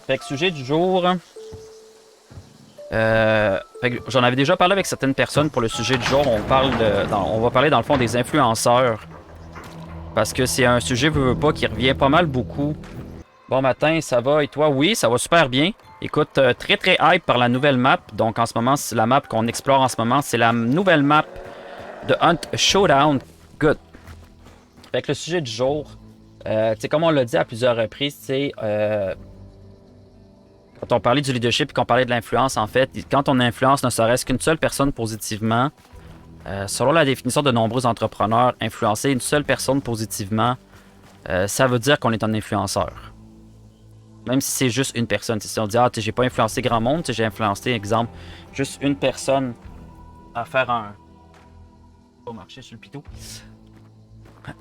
Fait que sujet du jour. J'en avais déjà parlé avec certaines personnes pour le sujet du jour. On va parler dans le fond des influenceurs. Parce que c'est un sujet, veux pas, qui revient pas mal beaucoup. Bon matin, ça va et toi? Oui, ça va super bien. Écoute, très très hype par la nouvelle map. Donc en ce moment, c'est la map qu'on explore en ce moment. C'est la nouvelle map de Hunt Showdown. Good. Fait que le sujet du jour, tu sais, comme on l'a dit à plusieurs reprises, c'est quand on parlait du leadership et qu'on parlait de l'influence, en fait, quand on influence ne serait-ce qu'une seule personne positivement, selon la définition de nombreux entrepreneurs, influencer une seule personne positivement, ça veut dire qu'on est un influenceur. Même si c'est juste une personne. Si on dit, ah, j'ai pas influencé grand monde, j'ai influencé, exemple, juste une personne à faire un. Pas marcher sur le pitou.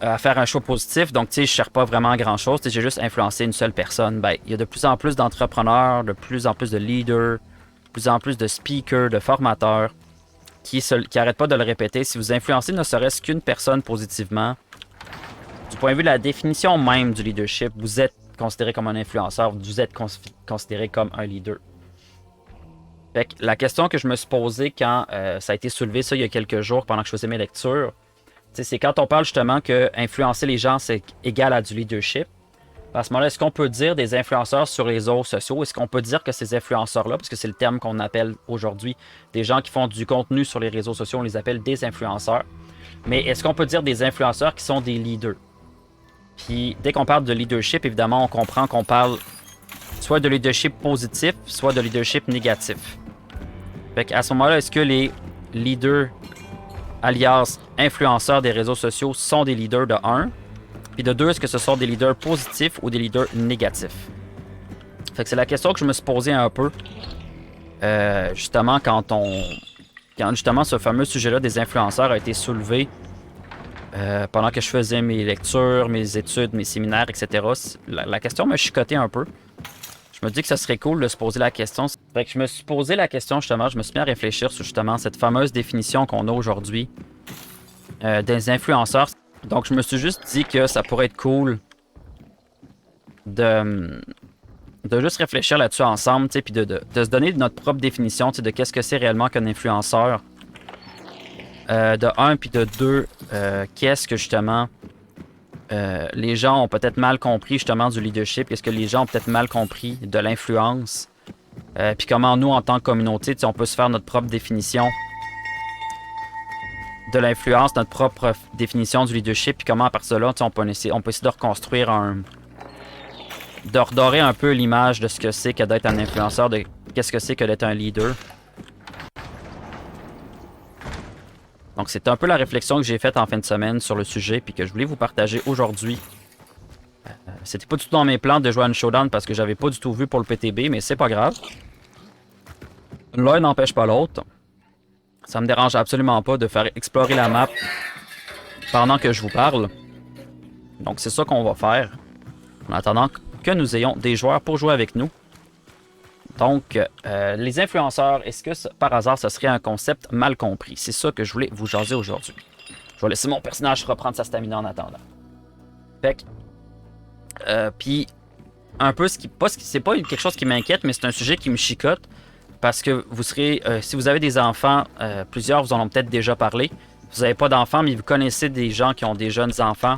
À faire un show positif, donc tu sais, je ne cherche pas vraiment grand chose, j'ai juste influencé une seule personne. Ben, il y a de plus en plus d'entrepreneurs, de plus en plus de leaders, de plus en plus de speakers, de formateurs qui n'arrêtent pas de le répéter. Si vous influencez ne serait-ce qu'une personne positivement, du point de vue de la définition même du leadership, vous êtes considéré comme un influenceur, vous êtes considéré comme un leader. Fait que la question que je me suis posée quand ça a été soulevé ça il y a quelques jours pendant que je faisais mes lectures, c'est quand on parle justement que influencer les gens, c'est égal à du leadership. À ce moment-là, est-ce qu'on peut dire des influenceurs sur les réseaux sociaux? Est-ce qu'on peut dire que ces influenceurs-là, parce que c'est le terme qu'on appelle aujourd'hui, des gens qui font du contenu sur les réseaux sociaux, on les appelle des influenceurs. Mais est-ce qu'on peut dire des influenceurs qui sont des leaders? Puis dès qu'on parle de leadership, évidemment, on comprend qu'on parle soit de leadership positif, soit de leadership négatif. Fait qu'à ce moment-là, est-ce que les leaders alias influenceurs des réseaux sociaux sont des leaders de 1, puis de 2, est-ce que ce sont des leaders positifs ou des leaders négatifs? Fait que c'est la question que je me suis posée un peu, justement quand justement ce fameux sujet-là des influenceurs a été soulevé pendant que je faisais mes lectures, mes études, mes séminaires, etc. La question m'a chicoté un peu. Je me dis que ce serait cool de se poser la question. Fait que je me suis posé la question justement, je me suis mis à réfléchir sur justement cette fameuse définition qu'on a aujourd'hui des influenceurs. Donc je me suis juste dit que ça pourrait être cool de juste réfléchir là-dessus ensemble, puis de se donner notre propre définition de qu'est-ce que c'est réellement qu'un influenceur. De 1, puis de 2, qu'est-ce que justement les gens ont peut-être mal compris justement du leadership, qu'est-ce que les gens ont peut-être mal compris de l'influence, puis comment nous en tant que communauté, on peut se faire notre propre définition de l'influence, notre propre définition du leadership, puis comment à partir de là, on peut essayer de reconstruire de redorer un peu l'image de ce que c'est que d'être un influenceur, de qu'est-ce que c'est que d'être un leader. Donc c'est un peu la réflexion que j'ai faite en fin de semaine sur le sujet puis que je voulais vous partager aujourd'hui. C'était pas du tout dans mes plans de jouer à une showdown parce que j'avais pas du tout vu pour le PTB, mais c'est pas grave. L'un n'empêche pas l'autre. Ça me dérange absolument pas de faire explorer la map pendant que je vous parle. Donc c'est ça qu'on va faire en attendant que nous ayons des joueurs pour jouer avec nous. Donc, les influenceurs, est-ce que par hasard, ce serait un concept mal compris? C'est ça que je voulais vous jaser aujourd'hui. Je vais laisser mon personnage reprendre sa stamina en attendant. Fait que, puis, un peu, c'est pas quelque chose qui m'inquiète, mais c'est un sujet qui me chicote. Parce que vous serez, si vous avez des enfants, plusieurs vous en ont peut-être déjà parlé. Vous n'avez pas d'enfants, mais vous connaissez des gens qui ont des jeunes enfants.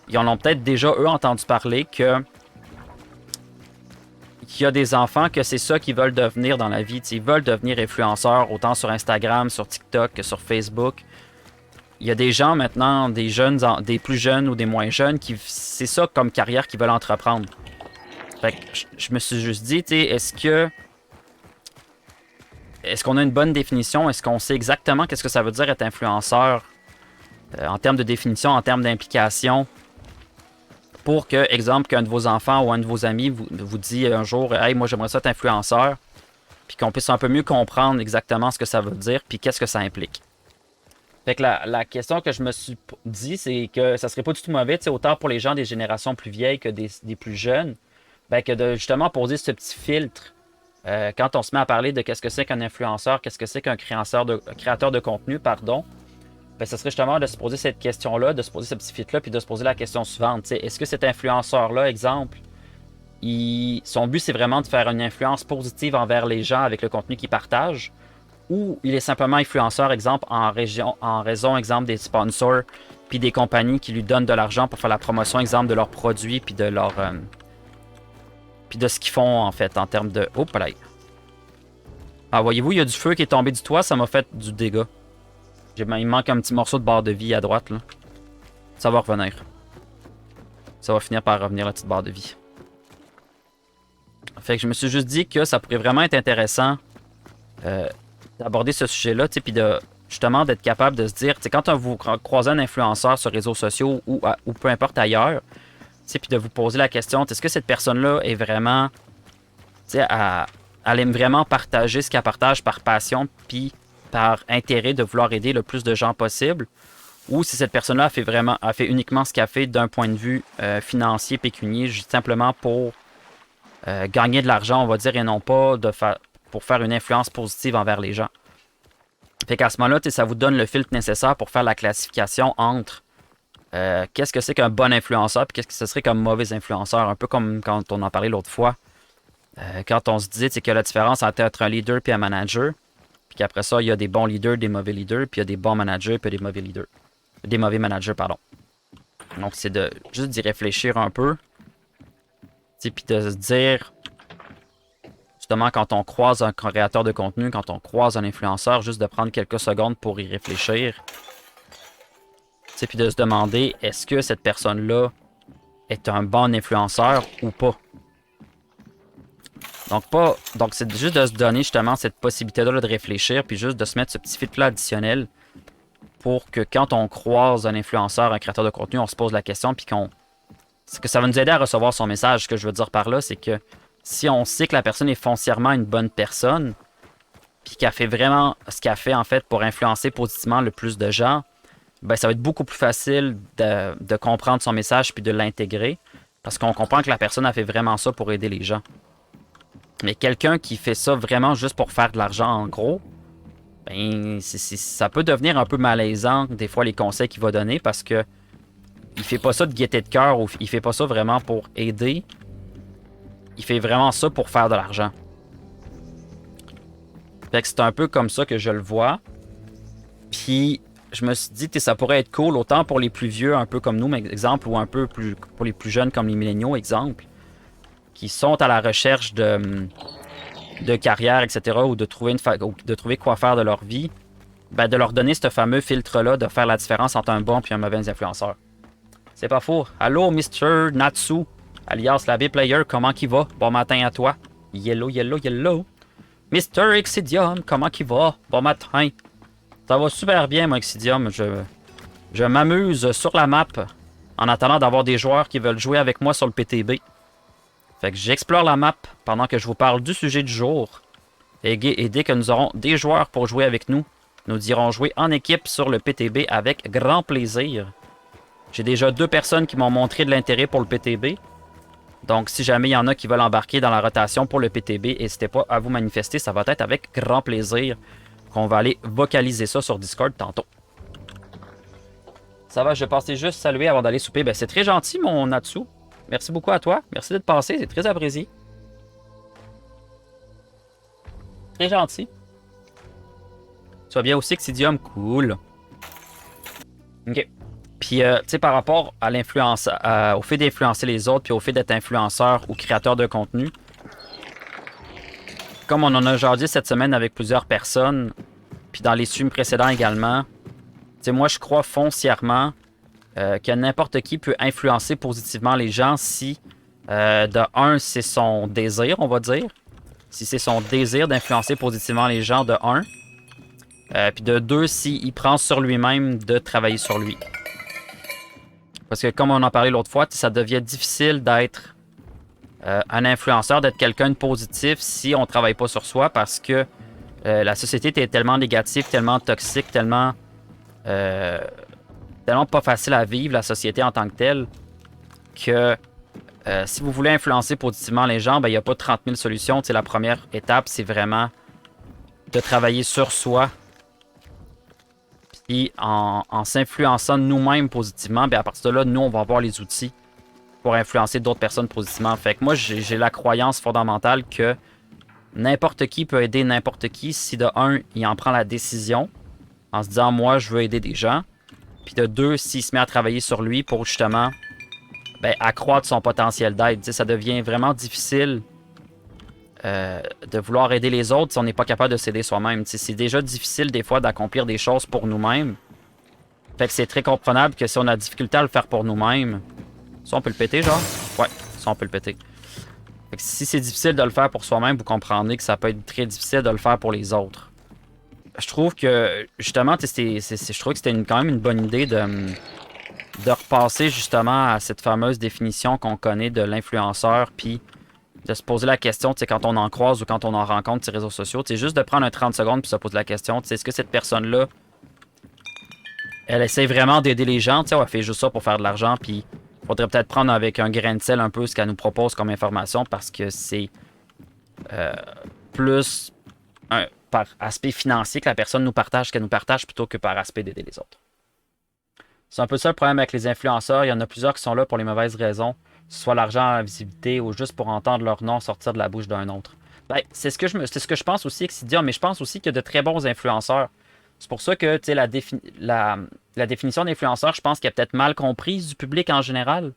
Ils en ont peut-être déjà, eux, entendu parler qu'il y a des enfants que c'est ça qu'ils veulent devenir dans la vie. Ils veulent devenir influenceurs, autant sur Instagram, sur TikTok que sur Facebook. Il y a des gens maintenant, des jeunes, des plus jeunes ou des moins jeunes, qui c'est ça comme carrière qu'ils veulent entreprendre. Fait que je me suis juste dit, est-ce qu'on a une bonne définition? Est-ce qu'on sait exactement qu'est-ce que ça veut dire être influenceur en termes de définition, en termes d'implication? Pour que, exemple, qu'un de vos enfants ou un de vos amis vous dit un jour « Hey, moi j'aimerais ça être influenceur », puis qu'on puisse un peu mieux comprendre exactement ce que ça veut dire, puis qu'est-ce que ça implique. Fait que la question que je me suis dit, c'est que ça serait pas du tout mauvais, autant pour les gens des générations plus vieilles que des plus jeunes, ben que de justement poser ce petit filtre quand on se met à parler de qu'est-ce que c'est qu'un influenceur, qu'est-ce que c'est qu'un créateur de contenu, pardon. Ben, ce serait justement de se poser cette question-là, de se poser ce petit fit-là, puis de se poser la question suivante. Est-ce que cet influenceur-là, exemple, son but, c'est vraiment de faire une influence positive envers les gens avec le contenu qu'il partage, ou il est simplement influenceur, exemple, en raison, exemple, des sponsors, puis des compagnies qui lui donnent de l'argent pour faire la promotion, exemple, de leurs produits, puis de leur... puis de ce qu'ils font, en fait, en termes de... Oh, là. Ah, voyez-vous, il y a du feu qui est tombé du toit, ça m'a fait du dégât. Il me manque un petit morceau de barre de vie à droite, là. Ça va revenir. Ça va finir par revenir, la petite barre de vie. Fait que je me suis juste dit que ça pourrait vraiment être intéressant d'aborder ce sujet-là, puis de justement d'être capable de se dire, quand vous croisez un influenceur sur les réseaux sociaux ou peu importe ailleurs, puis de vous poser la question, est-ce que cette personne-là est vraiment, elle aime vraiment partager ce qu'elle partage par passion, puis par intérêt de vouloir aider le plus de gens possible, ou si cette personne-là a fait uniquement ce qu'elle fait d'un point de vue financier, pécunier, juste simplement pour gagner de l'argent, on va dire, et non pas pour faire une influence positive envers les gens. Fait qu'à ce moment-là, ça vous donne le filtre nécessaire pour faire la classification entre qu'est-ce que c'est qu'un bon influenceur et qu'est-ce que ce serait qu'un mauvais influenceur. Un peu comme quand on en parlait l'autre fois. Quand on se disait qu'il y a la différence entre être un leader et un manager. Puis qu'après ça, il y a des bons leaders, des mauvais leaders, puis il y a des bons managers puis des mauvais leaders. Des mauvais managers, pardon. Donc, c'est de juste d'y réfléchir un peu. Puis de se dire... Justement, quand on croise un créateur de contenu, quand on croise un influenceur, juste de prendre quelques secondes pour y réfléchir. Puis de se demander, est-ce que cette personne-là est un bon influenceur ou pas? Donc c'est juste de se donner justement cette possibilité-là de réfléchir, puis juste de se mettre ce petit filtre-là additionnel pour que quand on croise un influenceur, un créateur de contenu, on se pose la question, puis que ça va nous aider à recevoir son message. Ce que je veux dire par là, c'est que si on sait que la personne est foncièrement une bonne personne, puis qu'elle fait vraiment ce qu'elle fait en fait pour influencer positivement le plus de gens, ben ça va être beaucoup plus facile de comprendre son message puis de l'intégrer, parce qu'on comprend que la personne a fait vraiment ça pour aider les gens. Mais quelqu'un qui fait ça vraiment juste pour faire de l'argent en gros, ben ça peut devenir un peu malaisant des fois les conseils qu'il va donner, parce que il fait pas ça de gaieté de cœur, ou il fait pas ça vraiment pour aider. Il fait vraiment ça pour faire de l'argent. Fait que c'est un peu comme ça que je le vois. Puis je me suis dit que ça pourrait être cool autant pour les plus vieux, un peu comme nous, exemple, ou un peu plus pour les plus jeunes comme les milléniaux, exemple, qui sont à la recherche de carrière, etc., ou de trouver quoi faire de leur vie, ben de leur donner ce fameux filtre-là, de faire la différence entre un bon et un mauvais influenceur. C'est pas faux. Allô, Mr. Natsu, alias la B-Player, comment qu'il va? Bon matin à toi. Yellow, yellow, yellow. Mr. Exidium, comment qu'il va? Bon matin. Ça va super bien, moi, Exidium. Je m'amuse sur la map en attendant d'avoir des joueurs qui veulent jouer avec moi sur le PTB. Fait que j'explore la map pendant que je vous parle du sujet du jour. Et dès que nous aurons des joueurs pour jouer avec nous, nous irons jouer en équipe sur le PTB avec grand plaisir. J'ai déjà 2 personnes qui m'ont montré de l'intérêt pour le PTB. Donc, si jamais il y en a qui veulent embarquer dans la rotation pour le PTB, n'hésitez pas à vous manifester. Ça va être avec grand plaisir qu'on va aller vocaliser ça sur Discord tantôt. Ça va, je passais juste saluer avant d'aller souper. Ben, c'est très gentil, mon Natsu. Merci beaucoup à toi. Merci d'être passé. C'est très apprécié. Très gentil. Tu vas bien aussi, Xidium? Cool. Ok. Puis, tu sais, par rapport à l'influence, au fait d'influencer les autres, puis au fait d'être influenceur ou créateur de contenu, comme on en a aujourd'hui cette semaine avec plusieurs personnes, puis dans les streams précédents également, tu sais, moi, je crois foncièrement que n'importe qui peut influencer positivement les gens si, de un, c'est son désir, on va dire. Si c'est son désir d'influencer positivement les gens, de un. Puis de deux, s'il prend sur lui-même de travailler sur lui. Parce que comme on en parlait l'autre fois, ça devient difficile d'être un influenceur, d'être quelqu'un de positif si on ne travaille pas sur soi, parce que la société est tellement négative, tellement toxique, tellement pas facile à vivre, la société en tant que telle, que si vous voulez influencer positivement les gens, ben, il n'y a pas 30 000 solutions. T'sais, la première étape, c'est vraiment de travailler sur soi. Puis en s'influençant nous-mêmes positivement, ben, à partir de là, nous, on va avoir les outils pour influencer d'autres personnes positivement. Fait que moi, j'ai la croyance fondamentale que n'importe qui peut aider n'importe qui si de un, il en prend la décision en se disant moi, je veux aider des gens. Puis de deux, s'il se met à travailler sur lui pour justement accroître son potentiel d'aide. Ça devient vraiment difficile de vouloir aider les autres si on n'est pas capable de s'aider soi-même. C'est déjà difficile des fois d'accomplir des choses pour nous-mêmes. Fait que c'est très comprenable que si on a difficulté à le faire pour nous-mêmes, ça on peut le péter genre? Ouais, ça on peut le péter. Fait que si c'est difficile de le faire pour soi-même, vous comprenez que ça peut être très difficile de le faire pour les autres. Je trouve que justement, je trouve que c'était quand même une bonne idée de repasser justement à cette fameuse définition qu'on connaît de l'influenceur, puis de se poser la question, quand on en croise ou quand on en rencontre sur les réseaux sociaux, juste de prendre un 30 secondes puis se poser la question, est-ce que cette personne-là, elle essaie vraiment d'aider les gens, ou elle fait juste ça pour faire de l'argent, puis il faudrait peut-être prendre avec un grain de sel un peu ce qu'elle nous propose comme information parce que c'est plus par aspect financier que la personne nous partage ce qu'elle nous partage plutôt que par aspect d'aider les autres. C'est un peu ça le problème avec les influenceurs. Il y en a plusieurs qui sont là pour les mauvaises raisons, que ce soit l'argent, la visibilité ou juste pour entendre leur nom sortir de la bouche d'un autre. C'est ce que je pense aussi, Exidia, mais je pense aussi qu'il y a de très bons influenceurs. C'est pour ça que la définition d'influenceur, je pense qu'elle est peut-être mal comprise du public en général.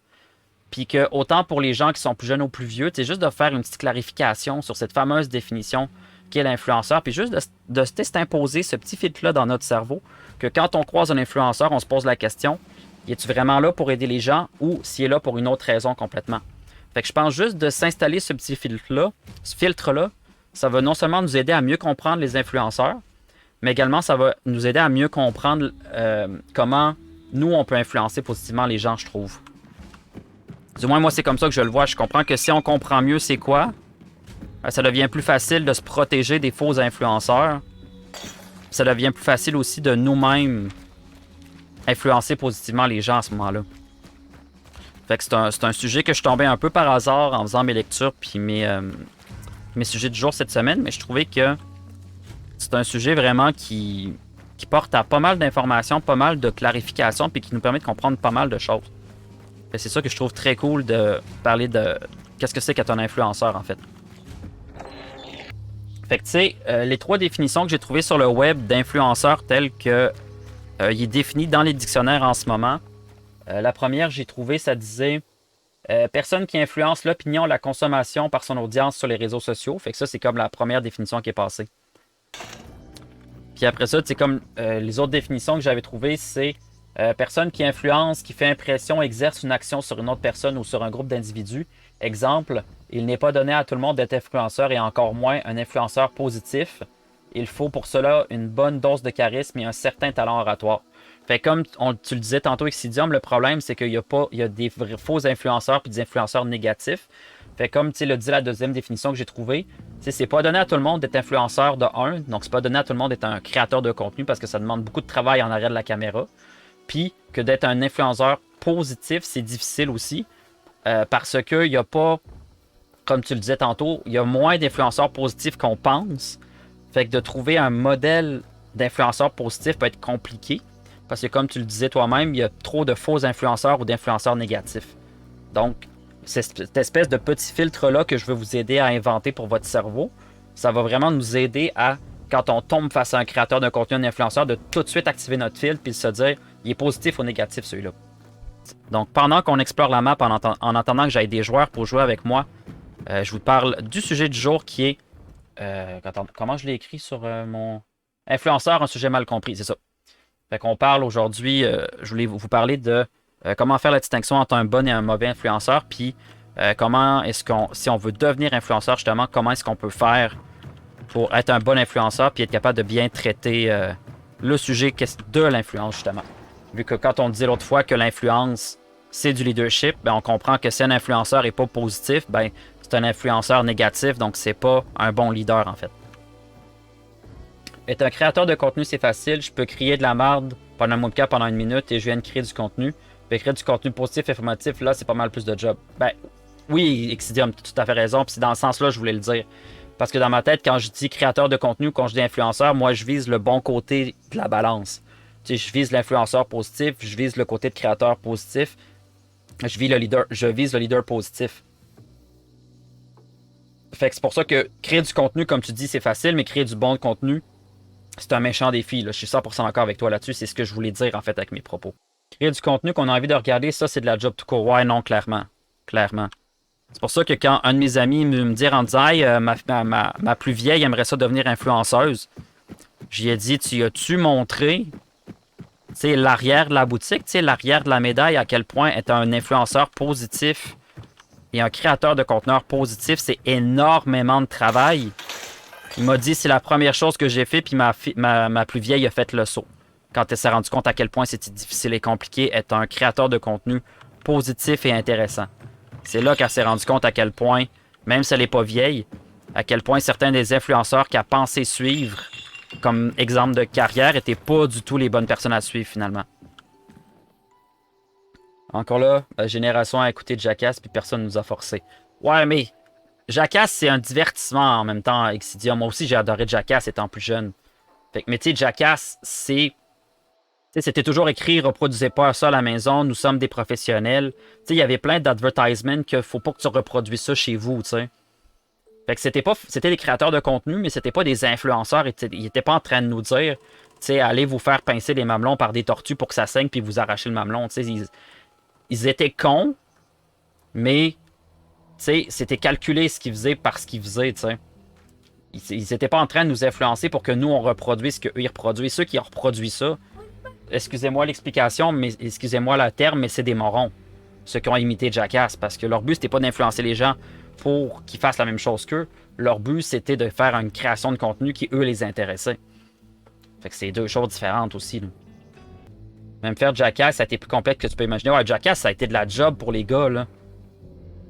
Puis que autant pour les gens qui sont plus jeunes ou plus vieux, juste de faire une petite clarification sur cette fameuse définition qu'est l'influenceur, puis juste de s'imposer ce petit filtre-là dans notre cerveau, que quand on croise un influenceur, on se pose la question, est-tu vraiment là pour aider les gens ou s'il est là pour une autre raison complètement? Fait que je pense juste de s'installer ce petit filtre-là, ça va non seulement nous aider à mieux comprendre les influenceurs, mais également ça va nous aider à mieux comprendre comment nous, on peut influencer positivement les gens, je trouve. Du moins, moi, c'est comme ça que je le vois. Je comprends que si on comprend mieux c'est quoi, ça devient plus facile de se protéger des faux influenceurs. Ça devient plus facile aussi de nous-mêmes influencer positivement les gens à ce moment-là. Fait que c'est un sujet que je tombais un peu par hasard en faisant mes lectures puis mes sujets du jour cette semaine, mais je trouvais que c'est un sujet vraiment qui porte à pas mal d'informations, pas mal de clarifications puis qui nous permet de comprendre pas mal de choses. C'est ça que je trouve très cool de parler de qu'est-ce que c'est qu'être un influenceur en fait. Fait que tu sais, les trois définitions que j'ai trouvées sur le web d'influenceur telles que il est défini dans les dictionnaires en ce moment. La première, j'ai trouvé, ça disait personne qui influence l'opinion, la consommation par son audience sur les réseaux sociaux. Fait que ça, c'est comme la première définition qui est passée. Puis après ça, tu sais, comme les autres définitions que j'avais trouvées, c'est personne qui influence, qui fait impression, exerce une action sur une autre personne ou sur un groupe d'individus. Exemple, il n'est pas donné à tout le monde d'être influenceur et encore moins un influenceur positif. Il faut pour cela une bonne dose de charisme et un certain talent oratoire. Fait comme tu le disais tantôt, Exidium, le problème c'est qu'il y a des faux influenceurs et des influenceurs négatifs. Fait comme tu le dit la deuxième définition que j'ai trouvée, c'est pas donné à tout le monde d'être influenceur de 1, donc c'est pas donné à tout le monde d'être un créateur de contenu parce que ça demande beaucoup de travail en arrière de la caméra. Puis que d'être un influenceur positif, c'est difficile aussi parce qu'il n'y a pas, comme tu le disais tantôt, il y a moins d'influenceurs positifs qu'on pense. Fait que de trouver un modèle d'influenceur positif peut être compliqué parce que comme tu le disais toi-même, il y a trop de faux influenceurs ou d'influenceurs négatifs. Donc, cette espèce de petit filtre-là que je veux vous aider à inventer pour votre cerveau, ça va vraiment nous aider à, quand on tombe face à un créateur de contenu, un influenceur, de tout de suite activer notre filtre puis de se dire, il est positif ou négatif celui-là. Donc, pendant qu'on explore la map, en attendant que j'aille des joueurs pour jouer avec moi, je vous parle du sujet du jour qui est... comment je l'ai écrit sur mon... Influenceur, un sujet mal compris, c'est ça. Fait qu'on parle aujourd'hui, je voulais vous parler de comment faire la distinction entre un bon et un mauvais influenceur, puis comment est-ce qu'on, si on veut devenir influenceur justement, comment est-ce qu'on peut faire pour être un bon influenceur, puis être capable de bien traiter le sujet de l'influence justement. Vu que quand on disait l'autre fois que l'influence, c'est du leadership, ben on comprend que si un influenceur n'est pas positif, ben c'est un influenceur négatif, donc c'est pas un bon leader en fait. Être un créateur de contenu, c'est facile. Je peux créer de la merde pendant un webcam pendant une minute et je viens de créer du contenu. Je peux créer du contenu positif, informatif, là, c'est pas mal plus de job. Ben, oui, Exidium, tu as tout à fait raison, puis c'est dans ce sens-là que je voulais le dire. Parce que dans ma tête, quand je dis créateur de contenu, quand je dis influenceur, moi, je vise le bon côté de la balance. Tu sais, je vise l'influenceur positif, je vise le côté de créateur positif. Je vise le leader positif. Fait que c'est pour ça que créer du contenu, comme tu dis, c'est facile, mais créer du bon contenu, c'est un méchant défi. Là. Je suis 100% d'accord avec toi là-dessus. C'est ce que je voulais dire, en fait, avec mes propos. Créer du contenu qu'on a envie de regarder, ça, c'est de la job tout court. Ouais, non, clairement. Clairement. C'est pour ça que quand un de mes amis me dit en disant hey, ma plus vieille aimerait ça devenir influenceuse, j'y ai dit, tu as-tu montré l'arrière de la boutique, l'arrière de la médaille, à quel point être un influenceur positif et un créateur de contenu positif, c'est énormément de travail. Il m'a dit, c'est la première chose que j'ai fait, puis ma plus vieille a fait le saut. Quand elle s'est rendue compte à quel point c'était difficile et compliqué être un créateur de contenu positif et intéressant. C'est là qu'elle s'est rendue compte à quel point, même si elle n'est pas vieille, à quel point certains des influenceurs qu'elle pensait suivre comme exemple de carrière n'étaient pas du tout les bonnes personnes à suivre finalement. Encore là, la génération a écouté Jackass puis personne ne nous a forcé. Ouais, mais Jackass, c'est un divertissement en même temps, Exidia. Moi aussi, j'ai adoré Jackass étant plus jeune. Fait que, mais tu sais, Jackass, c'était toujours écrit, reproduisez pas ça à la maison, nous sommes des professionnels. Tu sais, il y avait plein d'advertisements qu'il faut pas que tu reproduises ça chez vous, tu sais. Fait que c'était des créateurs de contenu, mais c'était pas des influenceurs. Ils étaient pas en train de nous dire, tu sais, allez vous faire pincer les mamelons par des tortues pour que ça saigne puis vous arracher le mamelon. Tu sais, ils étaient cons, mais, tu sais, c'était calculé ce qu'ils faisaient par ce qu'ils faisaient, tu sais. Ils étaient pas en train de nous influencer pour que nous, on reproduise ce qu'eux, ils reproduisent. Ceux qui reproduisent ça, excusez-moi l'explication, mais excusez-moi le terme, mais c'est des morons. Ceux qui ont imité Jackass, parce que leur but, c'était pas d'influencer les gens pour qu'ils fassent la même chose qu'eux. Leur but, c'était de faire une création de contenu qui, eux, les intéressait. Fait que c'est deux choses différentes aussi, là. Même faire Jackass, ça a été plus complexe que tu peux imaginer. Ouais, Jackass, ça a été de la job pour les gars, là.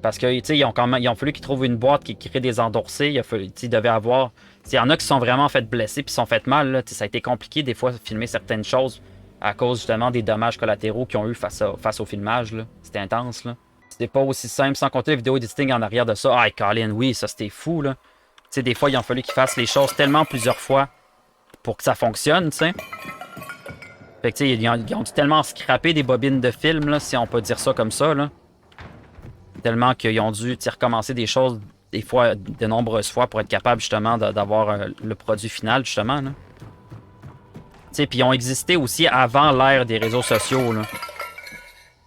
Parce que, tu sais, ils ont fallu qu'ils trouvent une boîte qui crée des endorsés. Ils devaient avoir... Il y en a qui sont vraiment fait blesser puis sont fait mal, là. Ça a été compliqué, des fois, de filmer certaines choses à cause, justement, des dommages collatéraux qu'ils ont eu face au filmage, là. C'était intense, là. C'était pas aussi simple, sans compter la vidéo editing en arrière de ça. Ah, Colin, oui, ça, c'était fou, là. Tu sais, des fois, il a fallu qu'ils fassent les choses tellement plusieurs fois pour que ça fonctionne, tu sais. Fait que, tu sais, ils ont dû tellement scraper des bobines de film, là, si on peut dire ça comme ça, là. Tellement qu'ils ont dû recommencer des choses des fois, de nombreuses fois pour être capable justement d'avoir le produit final, justement. Puis ils ont existé aussi avant l'ère des réseaux sociaux. Là.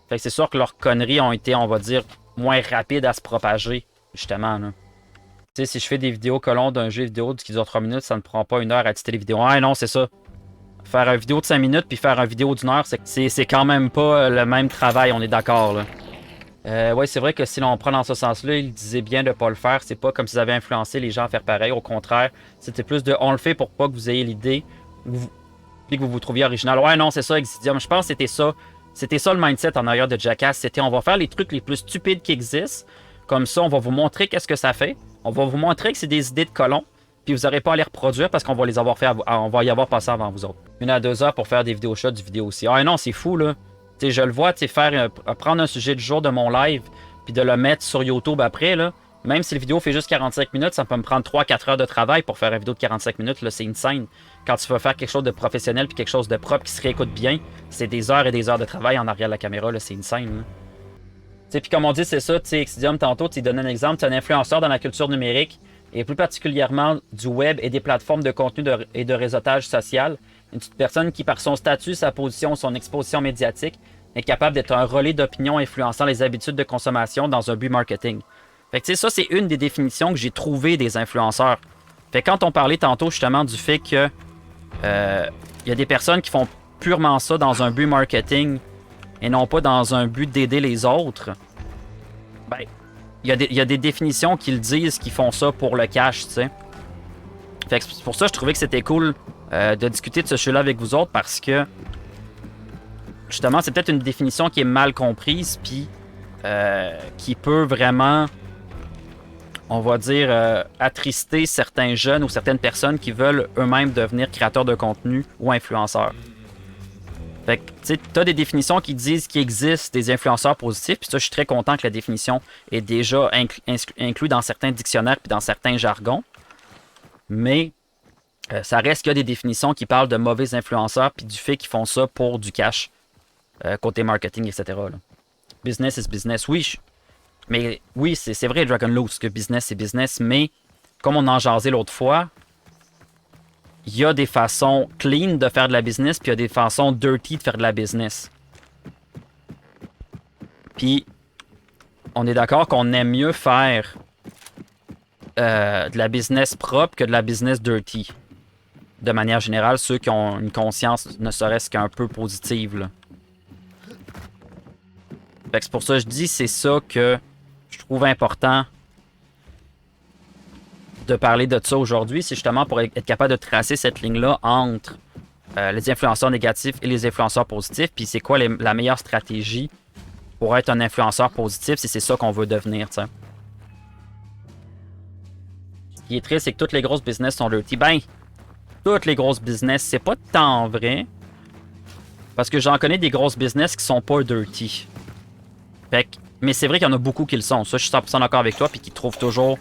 Fait que c'est sûr que leurs conneries ont été, on va dire, moins rapides à se propager, justement. Là. Si je fais des vidéos colons d'un jeu vidéo qui dure 3 minutes, ça ne prend pas 1 heure à éditer les vidéos. Ah non, c'est ça. Faire une vidéo de 5 minutes puis faire une vidéo d'1 heure, c'est quand même pas le même travail, on est d'accord, là. Ouais, c'est vrai que si l'on prend dans ce sens-là, il disait bien de ne pas le faire. C'est pas comme s'ils avaient influencé les gens à faire pareil. Au contraire, c'était plus de on le fait pour pas que vous ayez l'idée puis que vous vous trouviez original. Ouais, non, c'est ça, Exidium. Je pense que c'était ça. C'était ça le mindset en arrière de Jackass. C'était on va faire les trucs les plus stupides qui existent. Comme ça, on va vous montrer qu'est-ce que ça fait. On va vous montrer que c'est des idées de colons. Puis vous n'aurez pas à les reproduire parce qu'on va les avoir fait, on va y avoir passé avant vous autres. 1 à 2 heures pour faire des vidéos shots, du vidéo aussi. Ah non, c'est fou, là. T'sais, je le vois, prendre un sujet du jour de mon live puis de le mettre sur YouTube après, là, même si la vidéo fait juste 45 minutes, ça peut me prendre 3-4 heures de travail pour faire une vidéo de 45 minutes. Là, c'est insane. Quand tu veux faire quelque chose de professionnel puis quelque chose de propre qui se réécoute bien, c'est des heures et des heures de travail en arrière de la caméra. Là, c'est insane. Puis comme on dit, c'est ça, Exidium, tantôt, tu donnes un exemple, tu es un influenceur dans la culture numérique et plus particulièrement du web et des plateformes de contenu et de réseautage social. Une petite personne qui, par son statut, sa position, son exposition médiatique, est capable d'être un relais d'opinion influençant les habitudes de consommation dans un but marketing. Fait que ça, c'est une des définitions que j'ai trouvées des influenceurs. Fait que quand on parlait tantôt justement du fait que y a des personnes qui font purement ça dans un but marketing et non pas dans un but d'aider les autres, ben, il y a des définitions qui le disent qui font ça pour le cash, tu sais. Fait que c'est pour ça que je trouvais que c'était cool de discuter de ce sujet-là avec vous autres parce que justement, c'est peut-être une définition qui est mal comprise puis qui peut vraiment, on va dire, attrister certains jeunes ou certaines personnes qui veulent eux-mêmes devenir créateurs de contenu ou influenceurs. Fait que, tu sais, t'as des définitions qui disent qu'il existe des influenceurs positifs, puis ça, je suis très content que la définition est déjà inclue dans certains dictionnaires puis dans certains jargons. Mais ça reste qu'il y a des définitions qui parlent de mauvais influenceurs puis du fait qu'ils font ça pour du cash, côté marketing, etc. Là. business is business. Oui, mais oui, c'est vrai, Dragon Loot, que business c'est business, mais comme on en jasait l'autre fois, il y a des façons clean de faire de la business, puis il y a des façons dirty de faire de la business. Puis, on est d'accord qu'on aime mieux faire de la business propre que de la business dirty. De manière générale, ceux qui ont une conscience ne serait-ce qu'un peu positive. Là. Fait que c'est pour ça que je dis, c'est ça que je trouve important de parler de ça aujourd'hui. C'est justement pour être capable de tracer cette ligne-là entre les influenceurs négatifs et les influenceurs positifs. Puis c'est quoi la meilleure stratégie pour être un influenceur positif si c'est ça qu'on veut devenir, t'sais. Ce qui est triste, c'est que toutes les grosses business sont dirty. Ben, toutes les grosses business, c'est pas tant vrai. Parce que j'en connais des grosses business qui sont pas dirty. Fait que, mais c'est vrai qu'il y en a beaucoup qui le sont. Ça, je suis 100% d'accord avec toi, puis qui trouvent toujours...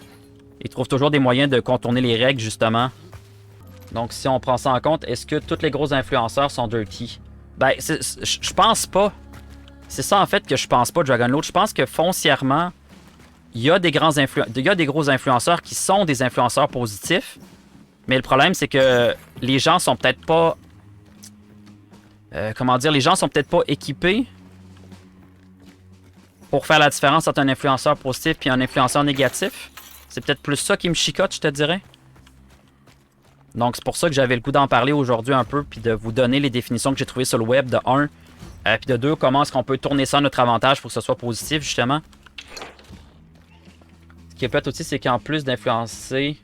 Ils trouvent toujours des moyens de contourner les règles, justement. Donc, si on prend ça en compte, est-ce que tous les gros influenceurs sont dirty? Ben, je pense pas. C'est ça, en fait, que je pense pas, Dragon Loot. Je pense que, foncièrement, il y a des gros influenceurs qui sont des influenceurs positifs. Mais le problème, c'est que les gens sont peut-être pas... comment dire? Les gens sont peut-être pas équipés pour faire la différence entre un influenceur positif et un influenceur négatif. C'est peut-être plus ça qui me chicote, je te dirais. Donc, c'est pour ça que j'avais le goût d'en parler aujourd'hui un peu, puis de vous donner les définitions que j'ai trouvées sur le web, de 1. Puis de 2, comment est-ce qu'on peut tourner ça à notre avantage pour que ce soit positif, justement. Ce qui est peut-être aussi, c'est qu'en plus d'influencer,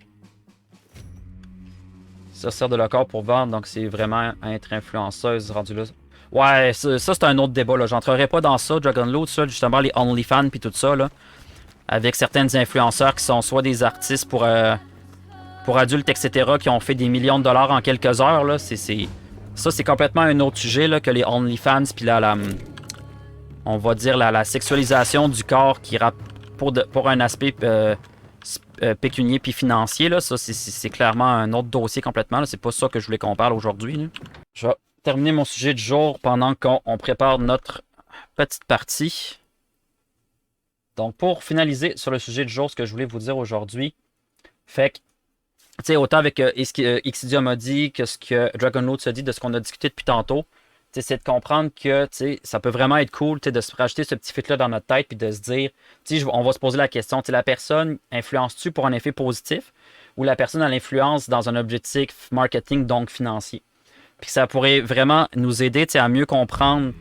ça sert de leur corps pour vendre, donc c'est vraiment être influenceuse rendu là. Ouais, ça c'est un autre débat, là. J'entrerai pas dans ça, Dragon Loot, ça, justement, les OnlyFans puis tout ça, là. Avec certaines influenceurs qui sont soit des artistes pour adultes, etc., qui ont fait des millions de dollars en quelques heures, là. Ça, c'est complètement un autre sujet, là, que les OnlyFans, puis on va dire la sexualisation du corps qui pour un aspect pécunier puis financier, là. Ça, c'est clairement un autre dossier complètement, là. C'est pas ça que je voulais qu'on parle aujourd'hui, là. Je vais terminer mon sujet du jour pendant qu'on prépare notre petite partie. Donc, pour finaliser sur le sujet du jour, ce que je voulais vous dire aujourd'hui, fait que, tu sais, autant avec ce que Xidium a dit, que ce que Dragon Loot se dit, de ce qu'on a discuté depuis tantôt, c'est de comprendre que, tu sais, ça peut vraiment être cool, de se rajouter ce petit fit-là dans notre tête, puis de se dire, tu sais, on va se poser la question, tu sais, la personne influence-tu pour un effet positif, ou la personne a l'influence dans un objectif marketing, donc financier? Puis ça pourrait vraiment nous aider, tu sais, à mieux comprendre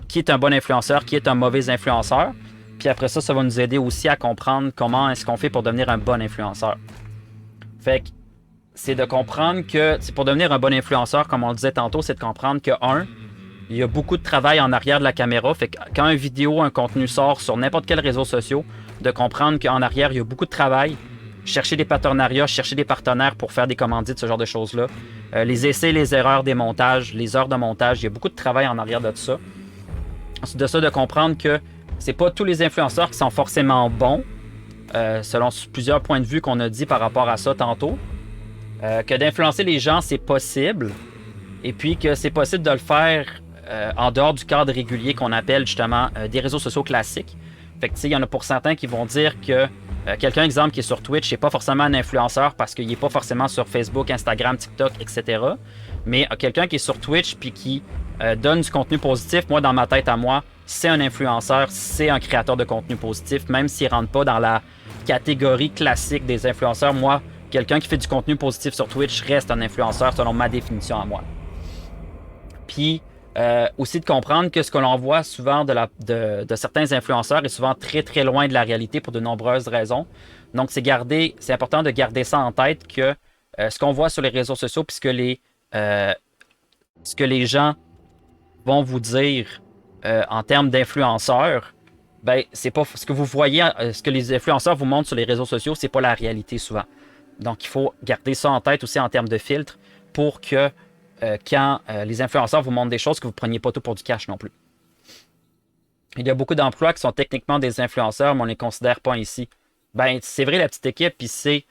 qui est un bon influenceur, qui est un mauvais influenceur. Puis après ça, ça va nous aider aussi à comprendre comment est-ce qu'on fait pour devenir un bon influenceur. Fait que c'est de comprendre que pour devenir un bon influenceur, comme on le disait tantôt, c'est de comprendre que, il y a beaucoup de travail en arrière de la caméra. Fait que quand une vidéo, un contenu sort sur n'importe quel réseau social, de comprendre qu'en arrière, il y a beaucoup de travail. Chercher des partenariats, chercher des partenaires pour faire des commandites, ce genre de choses-là. Les essais, les erreurs des montages, les heures de montage, il y a beaucoup de travail en arrière de tout ça. Ensuite de ça, de comprendre que c'est pas tous les influenceurs qui sont forcément bons, selon plusieurs points de vue qu'on a dit par rapport à ça tantôt. Que d'influencer les gens, c'est possible. Et puis que c'est possible de le faire en dehors du cadre régulier qu'on appelle justement des réseaux sociaux classiques. Fait que tu sais, il y en a pour certains qui vont dire que quelqu'un, exemple, qui est sur Twitch, n'est pas forcément un influenceur parce qu'il n'est pas forcément sur Facebook, Instagram, TikTok, etc. Mais quelqu'un qui est sur Twitch puis qui donne du contenu positif, moi, dans ma tête à moi, c'est un influenceur, c'est un créateur de contenu positif, même s'il ne rentre pas dans la catégorie classique des influenceurs. Moi, quelqu'un qui fait du contenu positif sur Twitch reste un influenceur selon ma définition à moi. Puis, aussi de comprendre que ce que l'on voit souvent de certains influenceurs est souvent très très loin de la réalité pour de nombreuses raisons. Donc c'est important de garder ça en tête que ce qu'on voit sur les réseaux sociaux puis ce que les gens vont vous dire en termes d'influenceurs, ben c'est pas ce que vous voyez, ce que les influenceurs vous montrent sur les réseaux sociaux, c'est pas la réalité souvent. Donc il faut garder ça en tête aussi en termes de filtre pour que quand les influenceurs vous montrent des choses, que vous ne preniez pas tout pour du cash non plus. Il y a beaucoup d'emplois qui sont techniquement des influenceurs, mais on ne les considère pas ici. Ben, c'est vrai, la petite équipe, puis c'est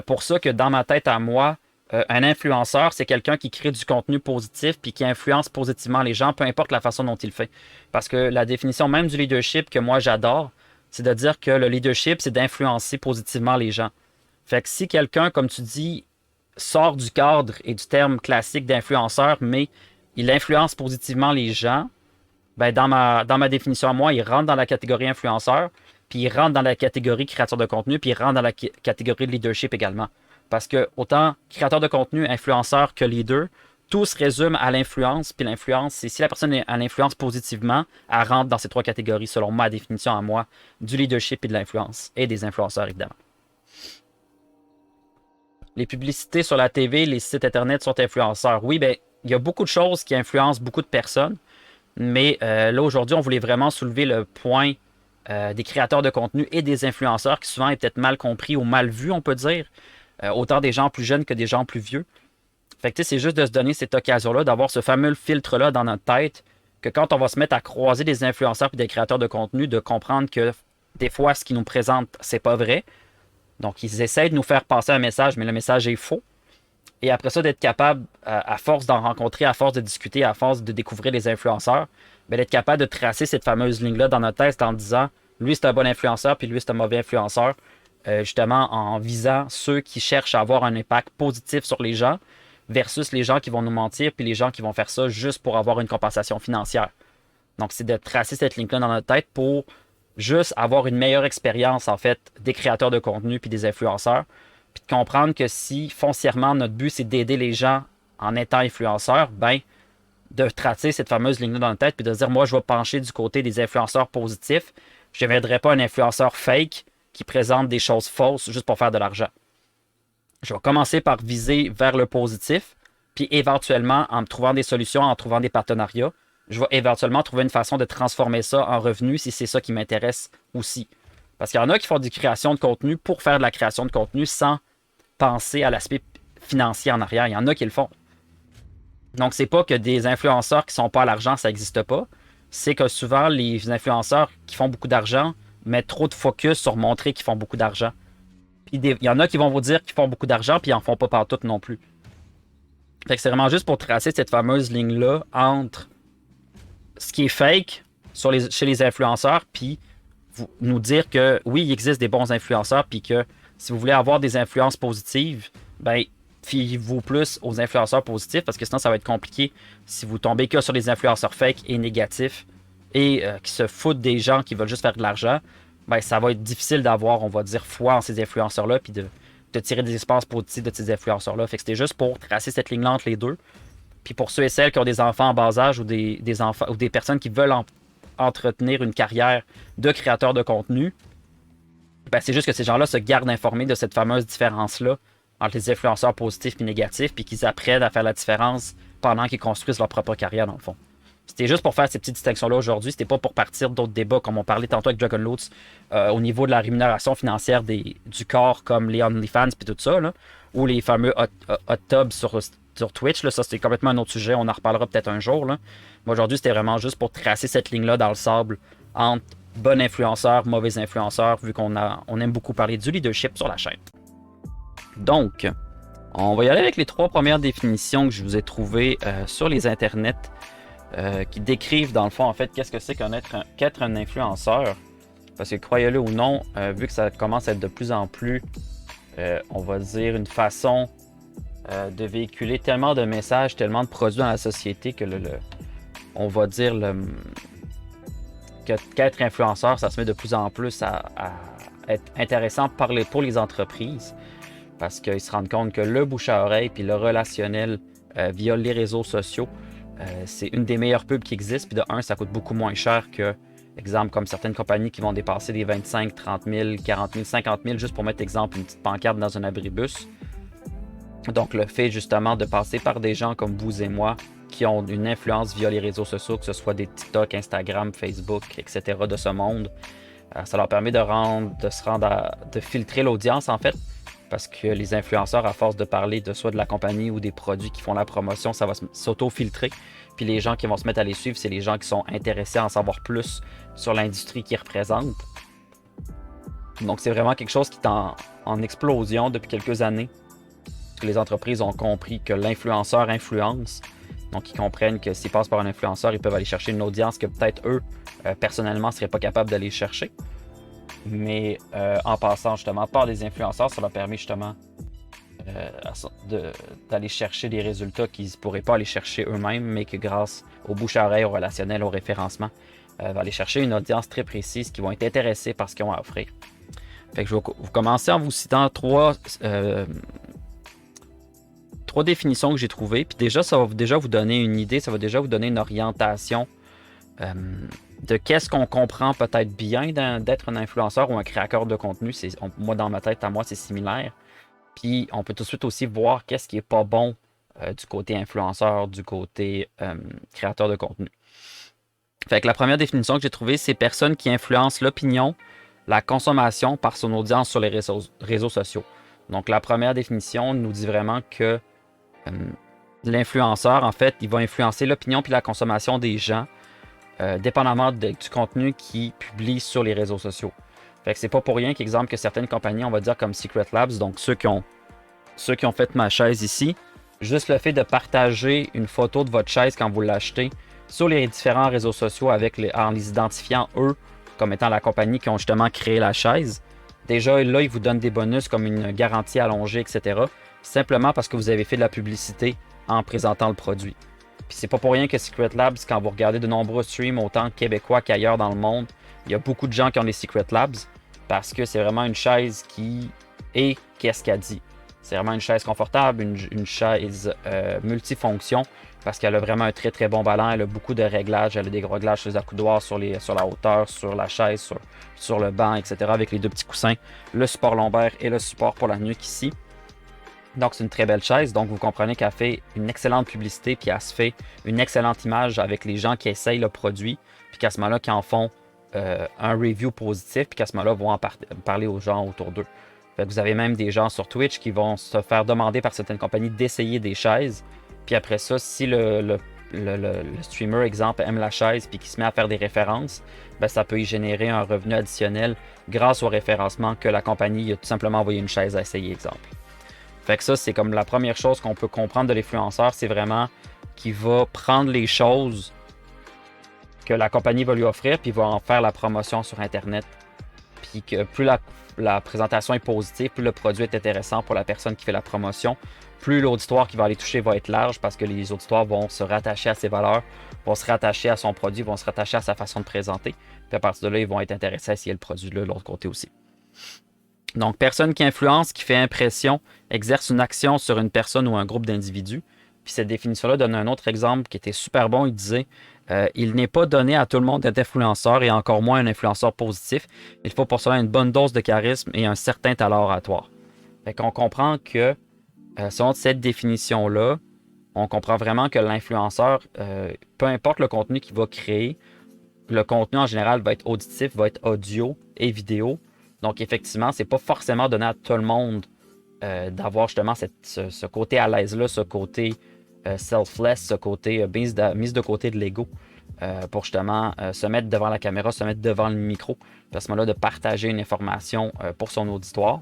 pour ça que dans ma tête à moi, Un influenceur, c'est quelqu'un qui crée du contenu positif puis qui influence positivement les gens, peu importe la façon dont il le fait. Parce que la définition même du leadership que moi j'adore, c'est de dire que le leadership, c'est d'influencer positivement les gens. Fait que si quelqu'un, comme tu dis, sort du cadre et du terme classique d'influenceur, mais il influence positivement les gens, ben dans ma définition à moi, il rentre dans la catégorie influenceur, puis il rentre dans la catégorie créateur de contenu, puis il rentre dans la catégorie de leadership également. Parce que autant créateur de contenu, influenceur que leader, tout se résume à l'influence. Puis l'influence, c'est si la personne a l'influence positivement, elle rentre dans ces trois catégories, selon ma définition à moi, du leadership et de l'influence, et des influenceurs évidemment. Les publicités sur la TV, les sites internet sont influenceurs. Oui, ben, il y a beaucoup de choses qui influencent beaucoup de personnes, mais là aujourd'hui, on voulait vraiment soulever le point des créateurs de contenu et des influenceurs qui souvent est peut-être mal compris ou mal vu, on peut dire. Autant des gens plus jeunes que des gens plus vieux. Fait que c'est juste de se donner cette occasion-là, d'avoir ce fameux filtre-là dans notre tête, que quand on va se mettre à croiser des influenceurs et des créateurs de contenu, de comprendre que des fois, ce qu'ils nous présentent, c'est pas vrai. Donc, ils essaient de nous faire passer un message, mais le message est faux. Et après ça, d'être capable, à force d'en rencontrer, à force de discuter, à force de découvrir les influenceurs, ben, d'être capable de tracer cette fameuse ligne-là dans notre tête en disant, lui, c'est un bon influenceur, puis lui, c'est un mauvais influenceur. Justement en visant ceux qui cherchent à avoir un impact positif sur les gens versus les gens qui vont nous mentir puis les gens qui vont faire ça juste pour avoir une compensation financière. Donc, c'est de tracer cette ligne-là dans notre tête pour juste avoir une meilleure expérience, en fait, des créateurs de contenu puis des influenceurs. Puis de comprendre que si foncièrement notre but c'est d'aider les gens en étant influenceurs, ben, de tracer cette fameuse ligne-là dans notre tête puis de dire, moi, je vais pencher du côté des influenceurs positifs. Je ne viendrai pas un influenceur fake qui présente des choses fausses juste pour faire de l'argent. Je vais commencer par viser vers le positif, puis éventuellement, en me trouvant des solutions, en trouvant des partenariats, je vais éventuellement trouver une façon de transformer ça en revenu si c'est ça qui m'intéresse aussi. Parce qu'il y en a qui font des créations de contenu pour faire de la création de contenu sans penser à l'aspect financier en arrière. Il y en a qui le font. Donc, c'est pas que des influenceurs qui sont pas à l'argent, ça n'existe pas. C'est que souvent, les influenceurs qui font beaucoup d'argent mettent trop de focus sur montrer qu'ils font beaucoup d'argent. Puis il y en a qui vont vous dire qu'ils font beaucoup d'argent, puis ils en font pas partout non plus. Fait que c'est vraiment juste pour tracer cette fameuse ligne-là entre ce qui est fake chez les influenceurs, puis nous dire que oui, il existe des bons influenceurs, puis que si vous voulez avoir des influences positives, ben, fiez-vous plus aux influenceurs positifs, parce que sinon, ça va être compliqué si vous tombez que sur des influenceurs fake et négatifs et qui se foutent des gens qui veulent juste faire de l'argent. Ben, ça va être difficile d'avoir, on va dire, foi en ces influenceurs-là, puis de tirer des espaces positifs de ces influenceurs-là. Fait que c'était juste pour tracer cette ligne-là entre les deux. Puis pour ceux et celles qui ont des enfants en bas âge ou des enfants ou des personnes qui veulent entretenir une carrière de créateur de contenu, ben, c'est juste que ces gens-là se gardent informés de cette fameuse différence-là entre les influenceurs positifs et négatifs, puis qu'ils apprennent à faire la différence pendant qu'ils construisent leur propre carrière, dans le fond. C'était juste pour faire ces petites distinctions-là aujourd'hui. C'était pas pour partir d'autres débats, comme on parlait tantôt avec Dragon Lutz, au niveau de la rémunération financière du corps, comme les OnlyFans et tout ça, là, ou les fameux hot tubs sur Twitch. Là, ça, c'est complètement un autre sujet. On en reparlera peut-être un jour. Là. Mais aujourd'hui, c'était vraiment juste pour tracer cette ligne-là dans le sable entre bon influenceur, mauvais influenceur, vu qu'on aime beaucoup parler du leadership sur la chaîne. Donc, on va y aller avec les trois premières définitions que je vous ai trouvées sur les internets. Qui décrivent dans le fond en fait qu'est-ce que c'est qu'être un influenceur. Parce que croyez-le ou non, vu que ça commence à être de plus en plus, on va dire, une façon de véhiculer tellement de messages, tellement de produits dans la société que on va dire qu'être influenceur, ça se met de plus en plus à être intéressant pour les entreprises. Parce qu'ils se rendent compte que le bouche à oreille puis le relationnel via les réseaux sociaux, c'est une des meilleures pubs qui existent. Puis de un, ça coûte beaucoup moins cher que, exemple, comme certaines compagnies qui vont dépasser les 25, 30 000, 40 000, 50 000, juste pour mettre exemple une petite pancarte dans un abribus. Donc le fait justement de passer par des gens comme vous et moi qui ont une influence via les réseaux sociaux, que ce soit des TikTok, Instagram, Facebook, etc. de ce monde, ça leur permet de filtrer l'audience en fait. Parce que les influenceurs, à force de parler de soit de la compagnie ou des produits qui font la promotion, ça va s'auto-filtrer. Puis les gens qui vont se mettre à les suivre, c'est les gens qui sont intéressés à en savoir plus sur l'industrie qu'ils représentent. Donc c'est vraiment quelque chose qui est en explosion depuis quelques années. que les entreprises ont compris que l'influenceur influence. Donc, ils comprennent que s'ils passent par un influenceur, ils peuvent aller chercher une audience que peut-être eux, personnellement, ne seraient pas capables d'aller chercher. Mais en passant justement par des influenceurs, ça leur permet justement d'aller chercher des résultats qu'ils ne pourraient pas aller chercher eux-mêmes, mais que grâce au bouche-à-oreille, au relationnel, au référencement, va aller chercher une audience très précise qui vont être intéressés par ce qu'ils ont à offrir. Fait que je vais vous commencer en vous citant trois définitions que j'ai trouvées. Puis déjà, ça va déjà vous donner une idée, ça va déjà vous donner une orientation de qu'est-ce qu'on comprend peut-être bien d'être un influenceur ou un créateur de contenu. Moi, dans ma tête, à moi, c'est similaire. Puis on peut tout de suite aussi voir qu'est-ce qui est pas bon du côté influenceur, du côté créateur de contenu. Fait que la première définition que j'ai trouvée, c'est personne qui influence l'opinion, la consommation par son audience sur les réseaux sociaux. Donc la première définition nous dit vraiment que l'influenceur, en fait, il va influencer l'opinion puis la consommation des gens, dépendamment du contenu qu'il publie sur les réseaux sociaux. Fait que c'est pas pour rien qu'exemple que certaines compagnies, on va dire comme Secret Labs, donc ceux qui ont fait ma chaise ici, juste le fait de partager une photo de votre chaise quand vous l'achetez sur les différents réseaux sociaux en les identifiant eux comme étant la compagnie qui ont justement créé la chaise. Déjà là, ils vous donnent des bonus comme une garantie allongée, etc. Simplement parce que vous avez fait de la publicité en présentant le produit. Puis c'est pas pour rien que Secret Labs, quand vous regardez de nombreux streams, autant québécois qu'ailleurs dans le monde, il y a beaucoup de gens qui ont des Secret Labs parce que c'est vraiment une chaise qui est qu'est-ce qu'elle dit. C'est vraiment une chaise confortable, une chaise multifonction parce qu'elle a vraiment un très très bon ballon. Elle a beaucoup de réglages. Elle a des réglages sur les accoudoirs, sur la hauteur, sur la chaise, sur le banc, etc. avec les deux petits coussins, le support lombaire et le support pour la nuque ici. Donc c'est une très belle chaise. Donc vous comprenez qu'elle fait une excellente publicité puis elle se fait une excellente image avec les gens qui essayent le produit puis qu'à ce moment-là qui en font un review positif puis qu'à ce moment-là vont en parler aux gens autour d'eux. Fait que vous avez même des gens sur Twitch qui vont se faire demander par certaines compagnies d'essayer des chaises. Puis après ça, si le streamer, exemple, aime la chaise puis qui se met à faire des références, ben ça peut y générer un revenu additionnel grâce au référencement que la compagnie a tout simplement envoyé une chaise à essayer, exemple. Fait que ça, c'est comme la première chose qu'on peut comprendre de l'influenceur, c'est vraiment qu'il va prendre les choses que la compagnie va lui offrir puis il va en faire la promotion sur Internet. Puis que plus la présentation est positive, plus le produit est intéressant pour la personne qui fait la promotion, plus l'auditoire qui va aller toucher va être large parce que les auditoires vont se rattacher à ses valeurs, vont se rattacher à son produit, vont se rattacher à sa façon de présenter. Puis à partir de là, ils vont être intéressés à essayer le produit de l'autre côté aussi. Donc, personne qui influence, qui fait impression, exerce une action sur une personne ou un groupe d'individus. Puis cette définition-là donne un autre exemple qui était super bon. Il disait il n'est pas donné à tout le monde d'être influenceur et encore moins un influenceur positif. Il faut pour cela une bonne dose de charisme et un certain talent oratoire. Fait qu'on comprend que selon cette définition-là, on comprend vraiment que l'influenceur, peu importe le contenu qu'il va créer, le contenu en général va être auditif, va être audio et vidéo. Donc effectivement, c'est pas forcément donné à tout le monde d'avoir justement ce côté à l'aise-là, ce côté selfless, ce côté mise de côté de l'ego pour justement se mettre devant la caméra, se mettre devant le micro, à ce moment-là de partager une information pour son auditoire.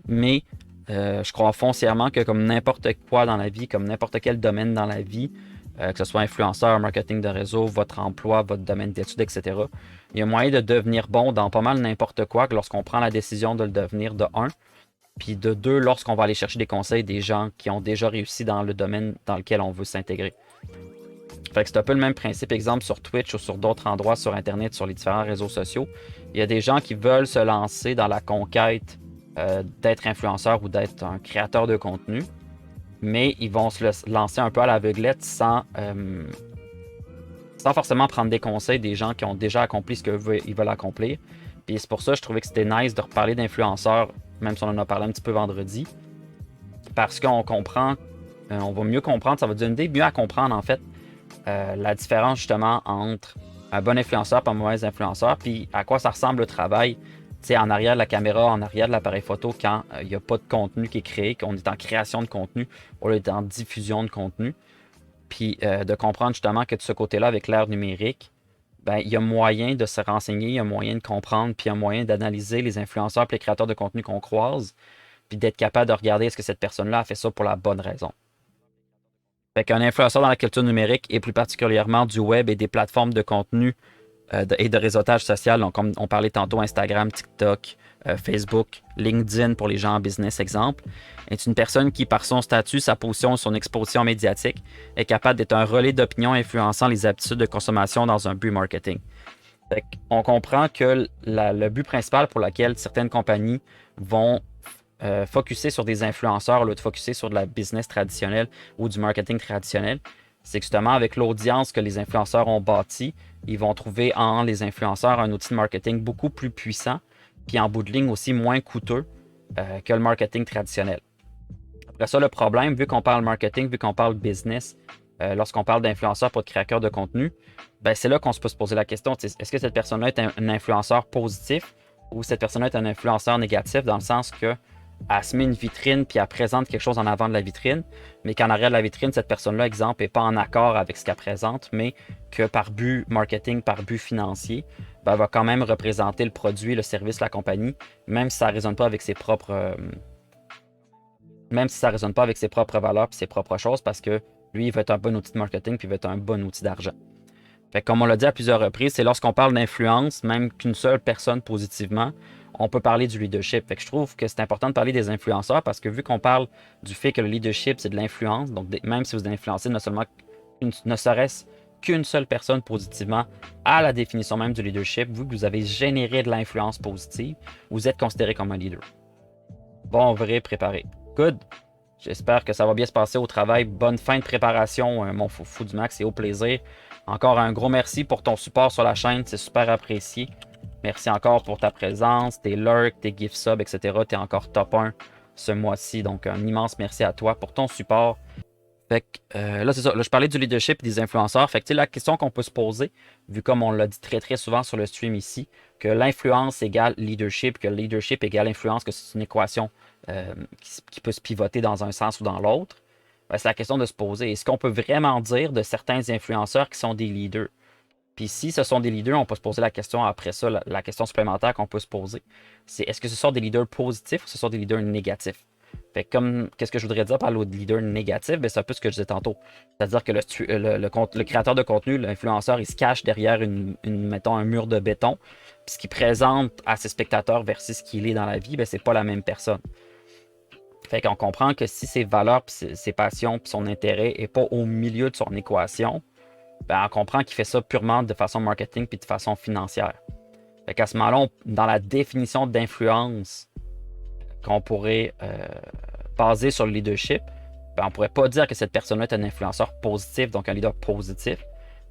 Mais je crois foncièrement que comme n'importe quoi dans la vie, comme n'importe quel domaine dans la vie, que ce soit influenceur, marketing de réseau, votre emploi, votre domaine d'études, etc., il y a moyen de devenir bon dans pas mal n'importe quoi lorsqu'on prend la décision de le devenir de 1. Puis de 2, lorsqu'on va aller chercher des conseils des gens qui ont déjà réussi dans le domaine dans lequel on veut s'intégrer. Fait que c'est un peu le même principe, exemple sur Twitch ou sur d'autres endroits sur Internet, sur les différents réseaux sociaux. Il y a des gens qui veulent se lancer dans la conquête d'être influenceur ou d'être un créateur de contenu, mais ils vont se lancer un peu à l'aveuglette sans forcément prendre des conseils des gens qui ont déjà accompli ce qu'ils veulent accomplir. Puis c'est pour ça que je trouvais que c'était nice de reparler d'influenceurs, même si on en a parlé un petit peu vendredi, parce qu'on comprend, on va mieux comprendre, ça va nous aider mieux à comprendre en fait la différence justement entre un bon influenceur et un mauvais influenceur, puis à quoi ça ressemble le travail, tu sais, en arrière de la caméra, en arrière de l'appareil photo, quand il n'y a pas de contenu qui est créé, qu'on est en création de contenu, on est en diffusion de contenu, puis de comprendre justement que de ce côté-là, avec l'ère numérique, ben, il y a moyen de se renseigner, il y a moyen de comprendre, puis il y a moyen d'analyser les influenceurs et les créateurs de contenu qu'on croise, puis d'être capable de regarder est-ce que cette personne-là a fait ça pour la bonne raison. Fait qu'un influenceur dans la culture numérique et plus particulièrement du web et des plateformes de contenu et de réseautage social, donc comme on parlait tantôt, Instagram, TikTok, Facebook, LinkedIn pour les gens en business, exemple, est une personne qui, par son statut, sa position, son exposition médiatique, est capable d'être un relais d'opinion influençant les habitudes de consommation dans un but marketing. Fait on comprend que le but principal pour lequel certaines compagnies vont focusser sur des influenceurs au lieu de focusser sur de la business traditionnelle ou du marketing traditionnel, c'est justement avec l'audience que les influenceurs ont bâti, ils vont trouver en les influenceurs un outil de marketing beaucoup plus puissant, puis en bout de ligne aussi moins coûteux que le marketing traditionnel. Après ça, le problème, vu qu'on parle marketing, vu qu'on parle business, lorsqu'on parle d'influenceurs pour de créateurs de contenu, ben c'est là qu'on peut se poser la question, est-ce que cette personne-là est un influenceur positif ou cette personne-là est un influenceur négatif dans le sens que elle se met une vitrine puis elle présente quelque chose en avant de la vitrine, mais qu'en arrière de la vitrine, cette personne-là, exemple, n'est pas en accord avec ce qu'elle présente, mais que par but marketing, par but financier, ben, elle va quand même représenter le produit, le service, la compagnie, même si ça ne résonne pas avec ses propres valeurs et ses propres choses, parce que lui, il veut être un bon outil de marketing puis il veut être un bon outil d'argent. Fait que comme on l'a dit à plusieurs reprises, c'est lorsqu'on parle d'influence, même qu'une seule personne positivement, on peut parler du leadership. Fait que je trouve que c'est important de parler des influenceurs parce que vu qu'on parle du fait que le leadership, c'est de l'influence, donc même si vous influencez ne serait-ce qu'une seule personne positivement à la définition même du leadership, vu que vous avez généré de l'influence positive, vous êtes considéré comme un leader. Bon, vrai, préparé. Good. J'espère que ça va bien se passer au travail. Bonne fin de préparation, mon fou du max, et au plaisir. Encore un gros merci pour ton support sur la chaîne, c'est super apprécié. Merci encore pour ta présence, tes lurks, tes gift subs, etc. Tu es encore top 1 ce mois-ci, donc un immense merci à toi pour ton support. Fait que là, c'est ça. Là, je parlais du leadership et des influenceurs. Fait que la question qu'on peut se poser, vu comme on l'a dit très très souvent sur le stream ici, que l'influence égale leadership, que le leadership égale influence, que c'est une équation qui peut se pivoter dans un sens ou dans l'autre, ben, c'est la question de se poser. Est-ce qu'on peut vraiment dire de certains influenceurs qui sont des leaders? Puis si ce sont des leaders, on peut se poser la question après ça, la question supplémentaire qu'on peut se poser, c'est est-ce que ce sont des leaders positifs ou ce sont des leaders négatifs? Fait que qu'est-ce que je voudrais dire par le leader négatif? Ben, c'est un peu ce que je disais tantôt. C'est-à-dire que le créateur de contenu, l'influenceur, il se cache derrière mettons, un mur de béton. Puis ce qu'il présente à ses spectateurs versus ce qu'il est dans la vie, ben, c'est pas la même personne. Fait qu'on comprend que si ses valeurs, ses passions, puis son intérêt n'est pas au milieu de son équation, ben, on comprend qu'il fait ça purement de façon marketing puis de façon financière. Fait qu'à ce moment-là, dans la définition d'influence qu'on pourrait baser sur le leadership, ben, on ne pourrait pas dire que cette personne-là est un influenceur positif, donc un leader positif,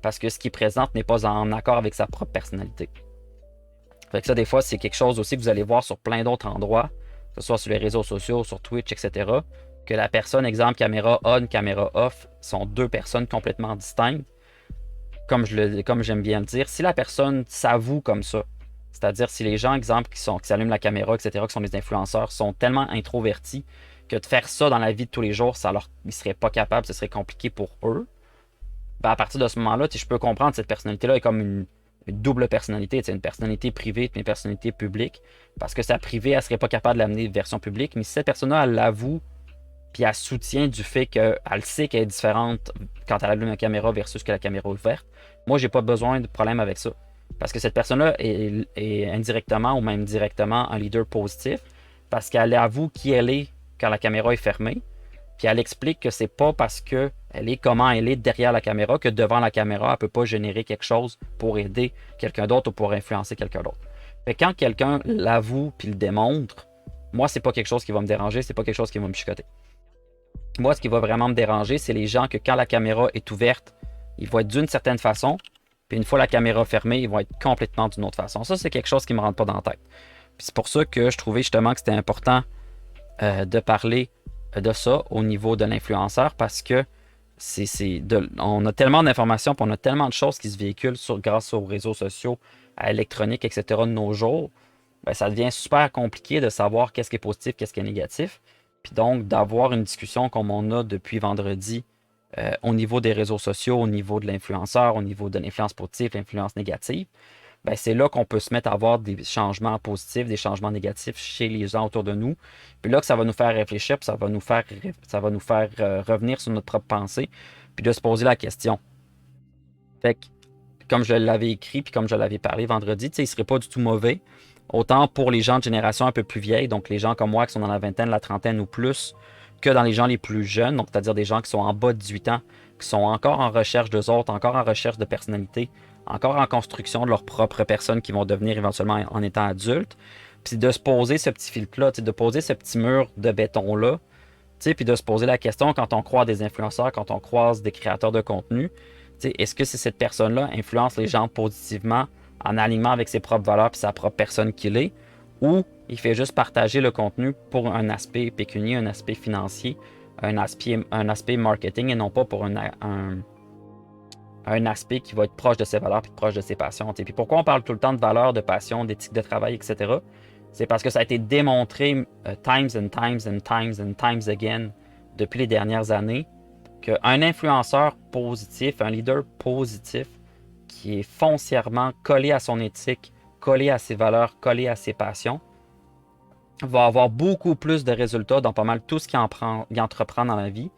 parce que ce qu'il présente n'est pas en accord avec sa propre personnalité. Fait que ça, des fois, c'est quelque chose aussi que vous allez voir sur plein d'autres endroits, que ce soit sur les réseaux sociaux, sur Twitch, etc., que la personne, exemple, caméra on, caméra off, sont deux personnes complètement distinctes. Comme j'aime bien le dire, si la personne s'avoue comme ça, c'est-à-dire si les gens, exemple, qui s'allument la caméra, etc., qui sont des influenceurs, sont tellement introvertis que de faire ça dans la vie de tous les jours, ils ne seraient pas capables, ce serait compliqué pour eux. Ben, à partir de ce moment-là, je peux comprendre que cette personnalité-là est comme une double personnalité, une personnalité privée et une personnalité publique, parce que sa privée, elle ne serait pas capable de l'amener version publique, mais si cette personne-là, elle l'avoue, puis elle soutient du fait qu'elle sait qu'elle est différente quand elle allume la caméra versus que la caméra est ouverte, moi, j'ai pas besoin de problème avec ça. Parce que cette personne-là est indirectement ou même directement un leader positif, parce qu'elle avoue qui elle est quand la caméra est fermée, puis elle explique que c'est pas parce qu'elle est comment elle est derrière la caméra que devant la caméra, elle ne peut pas générer quelque chose pour aider quelqu'un d'autre ou pour influencer quelqu'un d'autre. Fait que quand quelqu'un l'avoue puis le démontre, moi, c'est pas quelque chose qui va me déranger, c'est pas quelque chose qui va me chicoter. Moi, ce qui va vraiment me déranger, c'est les gens que quand la caméra est ouverte, ils vont être d'une certaine façon, puis une fois la caméra fermée, ils vont être complètement d'une autre façon. Ça, c'est quelque chose qui ne me rentre pas dans la tête. Puis c'est pour ça que je trouvais justement que c'était important de parler de ça au niveau de l'influenceur, parce que on a tellement d'informations, puis on a tellement de choses qui se véhiculent grâce aux réseaux sociaux, à l'électronique, etc. de nos jours, ben, ça devient super compliqué de savoir qu'est-ce qui est positif, qu'est-ce qui est négatif. Puis donc, d'avoir une discussion comme on a depuis vendredi au niveau des réseaux sociaux, au niveau de l'influenceur, au niveau de l'influence positive, l'influence négative, ben c'est là qu'on peut se mettre à avoir des changements positifs, des changements négatifs chez les gens autour de nous. Puis là que ça va nous faire réfléchir, puis ça va nous faire revenir sur notre propre pensée, puis de se poser la question. Fait que, comme je l'avais écrit, puis comme je l'avais parlé vendredi, tu sais, il serait pas du tout mauvais. Autant pour les gens de génération un peu plus vieille, donc les gens comme moi qui sont dans la vingtaine, la trentaine ou plus, que dans les gens les plus jeunes, donc c'est-à-dire des gens qui sont en bas de 18 ans, qui sont encore en recherche d'eux autres, encore en recherche de personnalité, encore en construction de leur propre personne qui vont devenir éventuellement en étant adultes. Puis de se poser ce petit filtre-là, de poser ce petit mur de béton-là, puis de se poser la question quand on croise des influenceurs, quand on croise des créateurs de contenu, est-ce que c'est cette personne-là influence les gens positivement en alignement avec ses propres valeurs et sa propre personne qu'il est, ou il fait juste partager le contenu pour un aspect pécunier, un aspect financier, un aspect marketing et non pas pour un aspect qui va être proche de ses valeurs et proche de ses passions. Puis pourquoi on parle tout le temps de valeurs, de passion, d'éthique de travail, etc. C'est parce que ça a été démontré times and times and times and times again depuis les dernières années qu'un influenceur positif, un leader positif qui est foncièrement collé à son éthique, collé à ses valeurs, collé à ses passions, va avoir beaucoup plus de résultats dans pas mal tout ce qu'il entreprend dans la vie.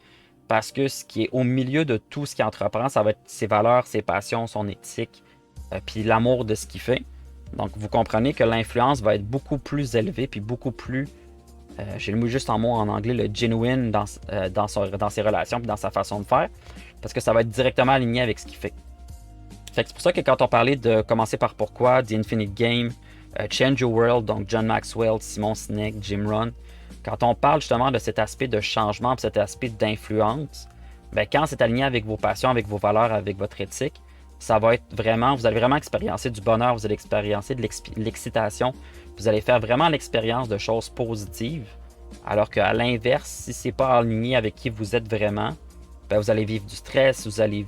Parce que ce qui est au milieu de tout ce qu'il entreprend, ça va être ses valeurs, ses passions, son éthique, puis l'amour de ce qu'il fait. Donc, vous comprenez que l'influence va être beaucoup plus élevée, puis beaucoup plus, j'ai le mot juste en mot en anglais, le genuine dans ses relations, puis dans sa façon de faire, parce que ça va être directement aligné avec ce qu'il fait. Fait que c'est pour ça que quand on parlait de commencer par pourquoi, The Infinite Game, Change Your World, donc John Maxwell, Simon Sinek, Jim Rohn, quand on parle justement de cet aspect de changement, cet aspect d'influence, ben quand c'est aligné avec vos passions, avec vos valeurs, avec votre éthique, ça va être vraiment, vous allez vraiment expériencer du bonheur, vous allez expériencer de l'excitation, vous allez faire vraiment l'expérience de choses positives, alors qu'à l'inverse, si c'est pas aligné avec qui vous êtes vraiment, ben vous allez vivre du stress, vous allez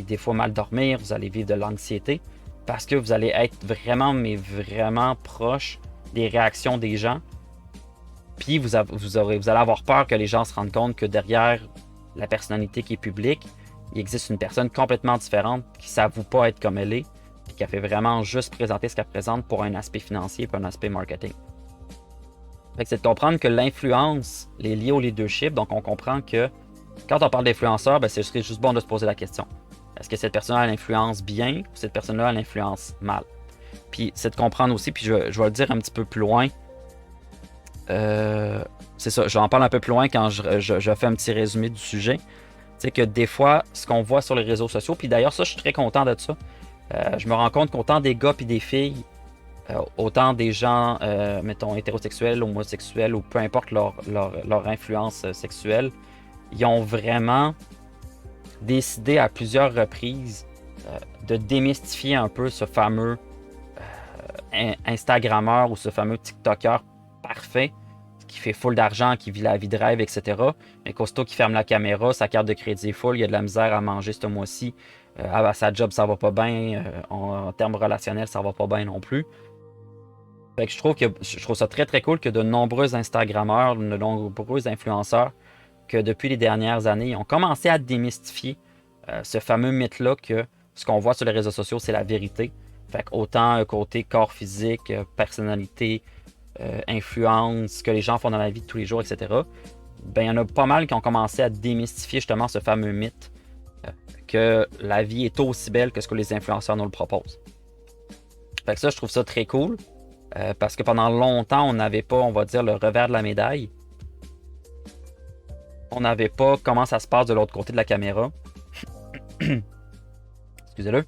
des fois mal dormir, vous allez vivre de l'anxiété, parce que vous allez être vraiment, mais vraiment proche des réactions des gens. Puis vous allez avoir peur que les gens se rendent compte que derrière la personnalité qui est publique, il existe une personne complètement différente qui ne s'avoue pas être comme elle est, puis qui a fait vraiment juste présenter ce qu'elle présente pour un aspect financier et un aspect marketing. Fait que c'est de comprendre que l'influence est liée au leadership, donc on comprend que quand on parle d'influenceur, ben c'est juste bon de se poser la question. Est-ce que cette personne-là a l'influence bien ou cette personne-là a l'influence mal? Puis c'est de comprendre aussi, puis je vais le dire un petit peu plus loin. C'est ça, j'en parle un peu plus loin quand je fais un petit résumé du sujet. C'est que des fois, ce qu'on voit sur les réseaux sociaux, puis d'ailleurs ça, je suis très content de ça. Je me rends compte qu'autant des gars puis des filles, autant des gens, mettons, hétérosexuels, homosexuels, ou peu importe leur influence sexuelle, ils ont vraiment décidé à plusieurs reprises de démystifier un peu ce fameux Instagrammeur ou ce fameux TikToker parfait qui fait full d'argent, qui vit la vie de rêve, etc. Mais qu'aussitôt qu'il ferme la caméra, sa carte de crédit est full, il y a de la misère à manger ce mois-ci. À sa job, ça va pas bien. En termes relationnels, ça va pas bien non plus. Fait que je trouve ça très très cool que de nombreux Instagrammeurs, de nombreux influenceurs, que depuis les dernières années, ont commencé à démystifier ce fameux mythe-là que ce qu'on voit sur les réseaux sociaux, c'est la vérité. Fait que autant côté corps physique, personnalité, influence, ce que les gens font dans la vie de tous les jours, etc. Ben, il y en a pas mal qui ont commencé à démystifier justement ce fameux mythe que la vie est aussi belle que ce que les influenceurs nous le proposent. Fait que ça, je trouve ça très cool parce que pendant longtemps, on n'avait pas, on va dire, le revers de la médaille. On n'avait pas comment ça se passe de l'autre côté de la caméra. Excusez-le.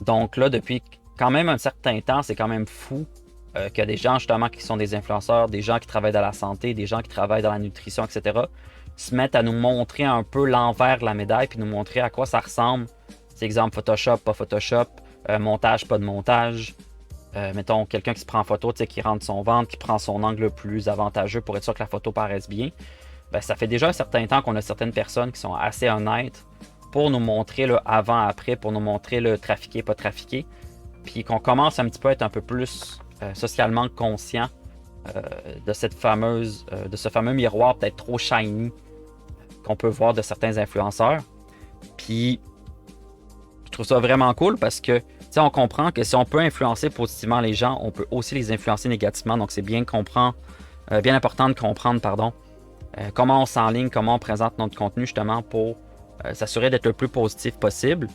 Donc là, depuis quand même un certain temps, c'est quand même fou qu'il y a des gens justement qui sont des influenceurs, des gens qui travaillent dans la santé, des gens qui travaillent dans la nutrition, etc., se mettent à nous montrer un peu l'envers de la médaille, puis nous montrer à quoi ça ressemble. C'est exemple Photoshop, pas Photoshop, montage, pas de montage. Mettons, quelqu'un qui se prend en photo, qui rentre son ventre, qui prend son angle le plus avantageux pour être sûr que la photo paraisse bien. Ben, ça fait déjà un certain temps qu'on a certaines personnes qui sont assez honnêtes pour nous montrer le avant-après, pour nous montrer le trafiqué, pas trafiqué. Puis qu'on commence un petit peu à être un peu plus socialement conscient de ce fameux miroir peut-être trop shiny qu'on peut voir de certains influenceurs. Puis je trouve ça vraiment cool parce que sais, on comprend que si on peut influencer positivement les gens, on peut aussi les influencer négativement. Donc, c'est bien important de comprendre, pardon, comment on s'enligne, comment on présente notre contenu justement pour s'assurer d'être le plus positif possible.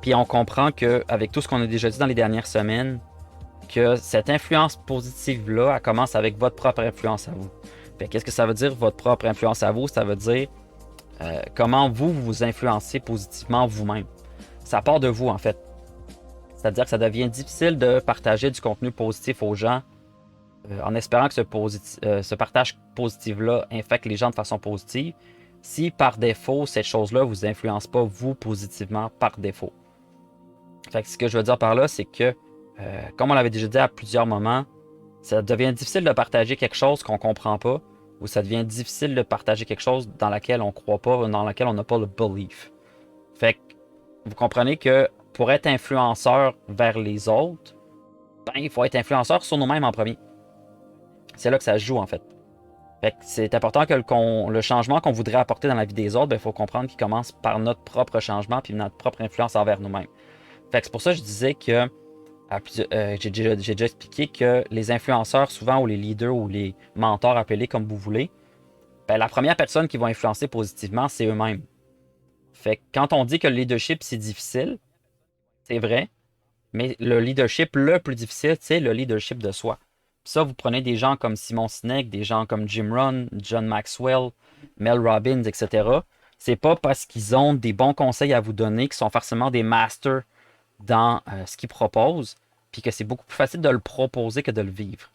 Puis on comprend qu'avec tout ce qu'on a déjà dit dans les dernières semaines, que cette influence positive-là, elle commence avec votre propre influence à vous. Qu'est-ce que ça veut dire, votre propre influence à vous? Ça veut dire comment vous vous influencez positivement vous-même. Ça part de vous, en fait. C'est-à-dire que ça devient difficile de partager du contenu positif aux gens en espérant que ce partage positif-là infecte les gens de façon positive si par défaut, cette chose-là ne vous influence pas vous positivement par défaut. Fait que ce que je veux dire par là, c'est que, comme on l'avait déjà dit à plusieurs moments, ça devient difficile de partager quelque chose qu'on ne comprend pas, ou ça devient difficile de partager quelque chose dans laquelle on ne croit pas, ou dans laquelle on n'a pas le belief. Fait que vous comprenez que pour être influenceur vers les autres, ben, il faut être influenceur sur nous-mêmes en premier. C'est là que ça se joue en fait. Fait que c'est important que le changement qu'on voudrait apporter dans la vie des autres, il faut comprendre qu'il commence par notre propre changement puis notre propre influence envers nous-mêmes. Fait que c'est pour ça que je disais que j'ai déjà expliqué que les influenceurs, souvent, ou les leaders ou les mentors, appelés comme vous voulez, ben, la première personne qui va influencer positivement, c'est eux-mêmes. Fait que quand on dit que le leadership, c'est difficile, c'est vrai, mais le leadership le plus difficile, c'est le leadership de soi. Puis ça, vous prenez des gens comme Simon Sinek, des gens comme Jim Rohn, John Maxwell, Mel Robbins, etc. C'est pas parce qu'ils ont des bons conseils à vous donner qu'ils sont forcément des masters dans ce qu'ils proposent, puis que c'est beaucoup plus facile de le proposer que de le vivre.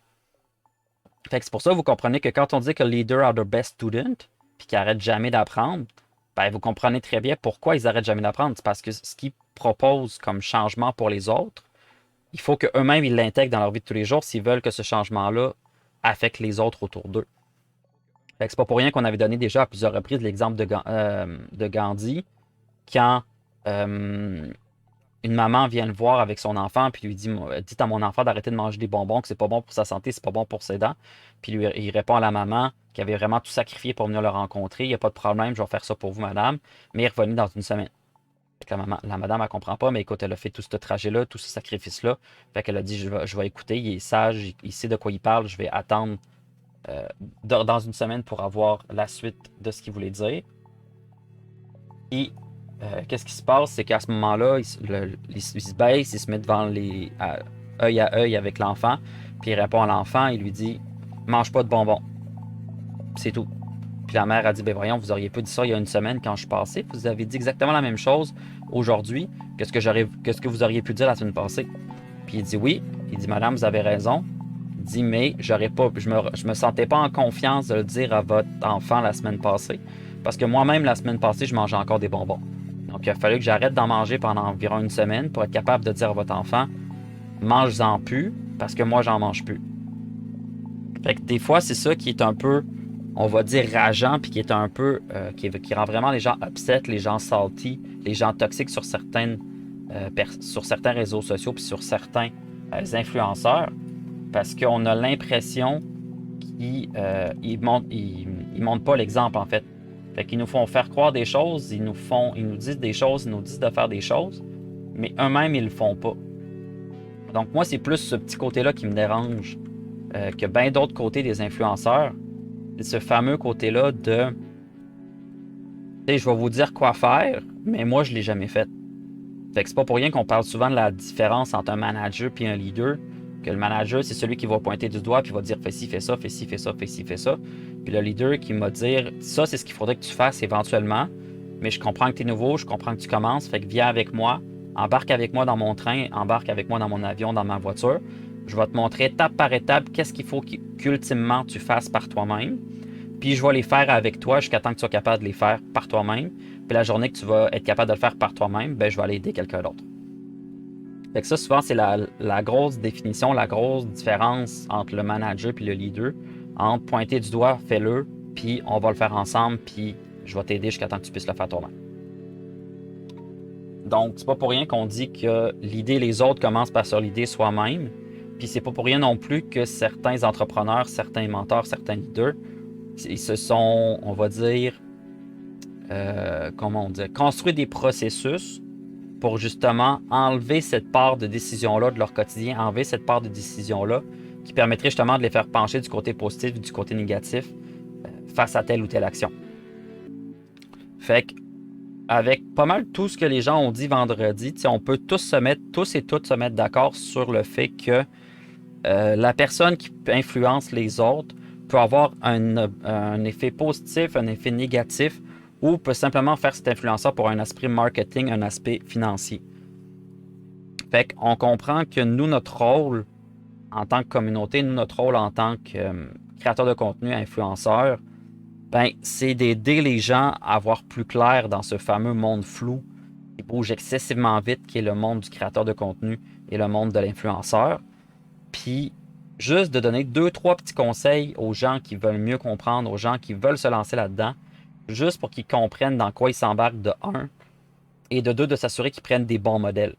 Fait que c'est pour ça que vous comprenez que quand on dit que leaders are the best student, puis qu'ils n'arrêtent jamais d'apprendre, ben vous comprenez très bien pourquoi ils n'arrêtent jamais d'apprendre. C'est parce que ce qu'ils proposent comme changement pour les autres, il faut qu'eux-mêmes ils l'intègrent dans leur vie de tous les jours s'ils veulent que ce changement-là affecte les autres autour d'eux. Fait que c'est pas pour rien qu'on avait donné déjà à plusieurs reprises l'exemple de Gandhi, quand une maman vient le voir avec son enfant, puis lui dit dites à mon enfant d'arrêter de manger des bonbons, que c'est pas bon pour sa santé, c'est pas bon pour ses dents. Puis il répond à la maman qui avait vraiment tout sacrifié pour venir le rencontrer. Il n'y a pas de problème, je vais faire ça pour vous, madame. Mais il est revenu dans une semaine. Fait que la madame, elle comprend pas, mais écoute, elle a fait tout ce trajet-là, tout ce sacrifice-là. Fait qu'elle a dit je vais écouter, il est sage, il sait de quoi il parle, je vais attendre dans une semaine pour avoir la suite de ce qu'il voulait dire. Et qu'est-ce qui se passe? C'est qu'à ce moment-là, il se baisse, il se met devant œil à œil avec l'enfant, puis il répond à l'enfant, il lui dit mange pas de bonbons. C'est tout. Puis la mère a dit ben voyons, vous auriez pas dit ça il y a une semaine quand je suis passé. Vous avez dit exactement la même chose aujourd'hui que ce que vous auriez pu dire la semaine passée. Puis il dit oui. Il dit madame, vous avez raison. Il dit mais j'aurais pas, je me sentais pas en confiance de le dire à votre enfant la semaine passée. Parce que moi-même, la semaine passée, je mangeais encore des bonbons. Donc, il a fallu que j'arrête d'en manger pendant environ une semaine pour être capable de dire à votre enfant mange-en plus parce que moi, j'en mange plus. Fait que des fois, c'est ça qui est un peu, on va dire, rageant, puis qui est un peu, qui rend vraiment les gens upset, les gens salty, les gens toxiques sur certains réseaux sociaux, puis sur certains influenceurs, parce qu'on a l'impression qu'ils ne montrent pas l'exemple, en fait. Fait qu'ils nous font faire croire des choses, ils nous disent des choses, ils nous disent de faire des choses, mais eux-mêmes, ils le font pas. Donc moi, c'est plus ce petit côté-là qui me dérange que bien d'autres côtés des influenceurs. C'est ce fameux côté-là de je vais vous dire quoi faire, mais moi, je l'ai jamais fait. Fait que c'est pas pour rien qu'on parle souvent de la différence entre un manager et un leader. Que le manager, c'est celui qui va pointer du doigt puis va dire fais ci, fais ça, fais ci, fais ça, fais ci, fais ça. Puis le leader qui va dire ça, c'est ce qu'il faudrait que tu fasses éventuellement. Mais je comprends que tu es nouveau, je comprends que tu commences, fait que viens avec moi, embarque avec moi dans mon train, embarque avec moi dans mon avion, dans ma voiture. Je vais te montrer étape par étape qu'est-ce qu'il faut qu'ultimement tu fasses par toi-même. Puis je vais les faire avec toi jusqu'à temps que tu sois capable de les faire par toi-même. Puis la journée que tu vas être capable de le faire par toi-même, ben je vais aller aider quelqu'un d'autre. Fait que ça, souvent, c'est la grosse définition, la grosse différence entre le manager et le leader. Entre pointer du doigt, fais-le, puis on va le faire ensemble, puis je vais t'aider jusqu'à temps que tu puisses le faire toi-même. Donc, c'est pas pour rien qu'on dit que l'idée les autres commence par se l'idée soi-même. Puis c'est pas pour rien non plus que certains entrepreneurs, certains mentors, certains leaders, ils se sont, on va dire, comment on dit, construit des processus pour justement enlever cette part de décision-là de leur quotidien, enlever cette part de décision-là qui permettrait justement de les faire pencher du côté positif, du côté négatif face à telle ou telle action. Fait que, avec pas mal tout ce que les gens ont dit vendredi, on peut tous et toutes se mettre d'accord sur le fait que la personne qui influence les autres peut avoir un effet positif, un effet négatif, ou peut simplement faire cet influenceur pour un aspect marketing, un aspect financier. Fait qu'on comprend que nous, notre rôle en tant que communauté, nous, notre rôle en tant que créateur de contenu, influenceur, ben, c'est d'aider les gens à voir plus clair dans ce fameux monde flou qui bouge excessivement vite, qui est le monde du créateur de contenu et le monde de l'influenceur. Puis, juste de donner 2-3 petits conseils aux gens qui veulent mieux comprendre, aux gens qui veulent se lancer là-dedans, juste pour qu'ils comprennent dans quoi ils s'embarquent de 1, et de 2, de s'assurer qu'ils prennent des bons modèles.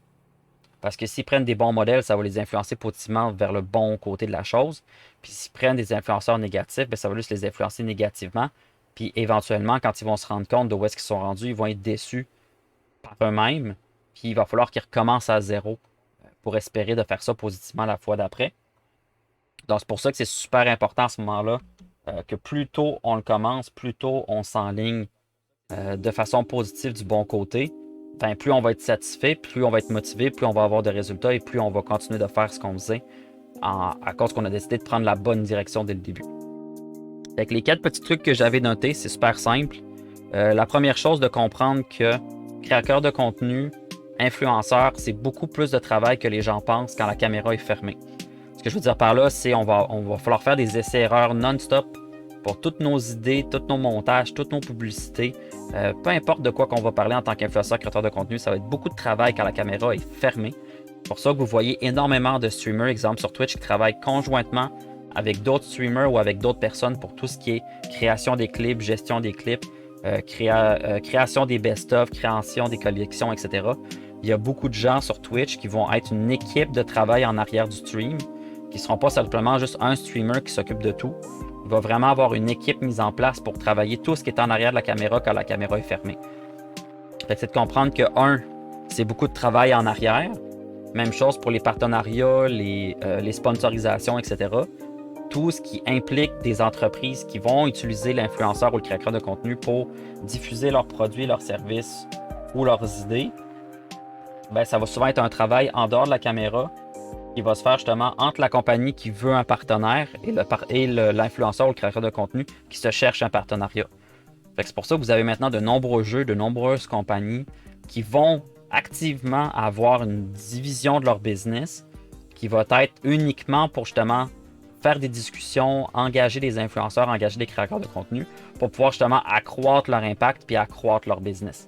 Parce que s'ils prennent des bons modèles, ça va les influencer positivement vers le bon côté de la chose. Puis s'ils prennent des influenceurs négatifs, bien, ça va juste les influencer négativement. Puis éventuellement, quand ils vont se rendre compte de où est-ce qu'ils sont rendus, ils vont être déçus par eux-mêmes. Puis il va falloir qu'ils recommencent à zéro pour espérer de faire ça positivement la fois d'après. Donc c'est pour ça que c'est super important à ce moment-là que plus tôt on le commence, plus tôt on s'enligne de façon positive du bon côté. Ben, plus on va être satisfait, plus on va être motivé, plus on va avoir de résultats et plus on va continuer de faire ce qu'on faisait à cause qu'on a décidé de prendre la bonne direction dès le début. Fait que les 4 petits trucs que j'avais notés, c'est super simple. La première chose, de comprendre que créateur de contenu, influenceur, c'est beaucoup plus de travail que les gens pensent quand la caméra est fermée. Ce que je veux dire par là, c'est on va falloir faire des essais-erreurs non-stop pour toutes nos idées, tous nos montages, toutes nos publicités. Peu importe de quoi qu'on va parler en tant qu'influenceur, créateur de contenu, ça va être beaucoup de travail quand la caméra est fermée. C'est pour ça que vous voyez énormément de streamers, exemple sur Twitch, qui travaillent conjointement avec d'autres streamers ou avec d'autres personnes pour tout ce qui est création des clips, gestion des clips, création des best-of, création des collections, etc. Il y a beaucoup de gens sur Twitch qui vont être une équipe de travail en arrière du stream, qui ne seront pas simplement juste un streamer qui s'occupe de tout. Il va vraiment avoir une équipe mise en place pour travailler tout ce qui est en arrière de la caméra quand la caméra est fermée. Fait que c'est de comprendre que, c'est beaucoup de travail en arrière. Même chose pour les partenariats, les sponsorisations, etc. Tout ce qui implique des entreprises qui vont utiliser l'influenceur ou le créateur de contenu pour diffuser leurs produits, leurs services ou leurs idées, ben, ça va souvent être un travail en dehors de la caméra qui va se faire justement entre la compagnie qui veut un partenaire et l'influenceur ou le créateur de contenu qui se cherche un partenariat. C'est pour ça que vous avez maintenant de nombreux jeux, de nombreuses compagnies qui vont activement avoir une division de leur business qui va être uniquement pour justement faire des discussions, engager des influenceurs, engager des créateurs de contenu pour pouvoir justement accroître leur impact puis accroître leur business.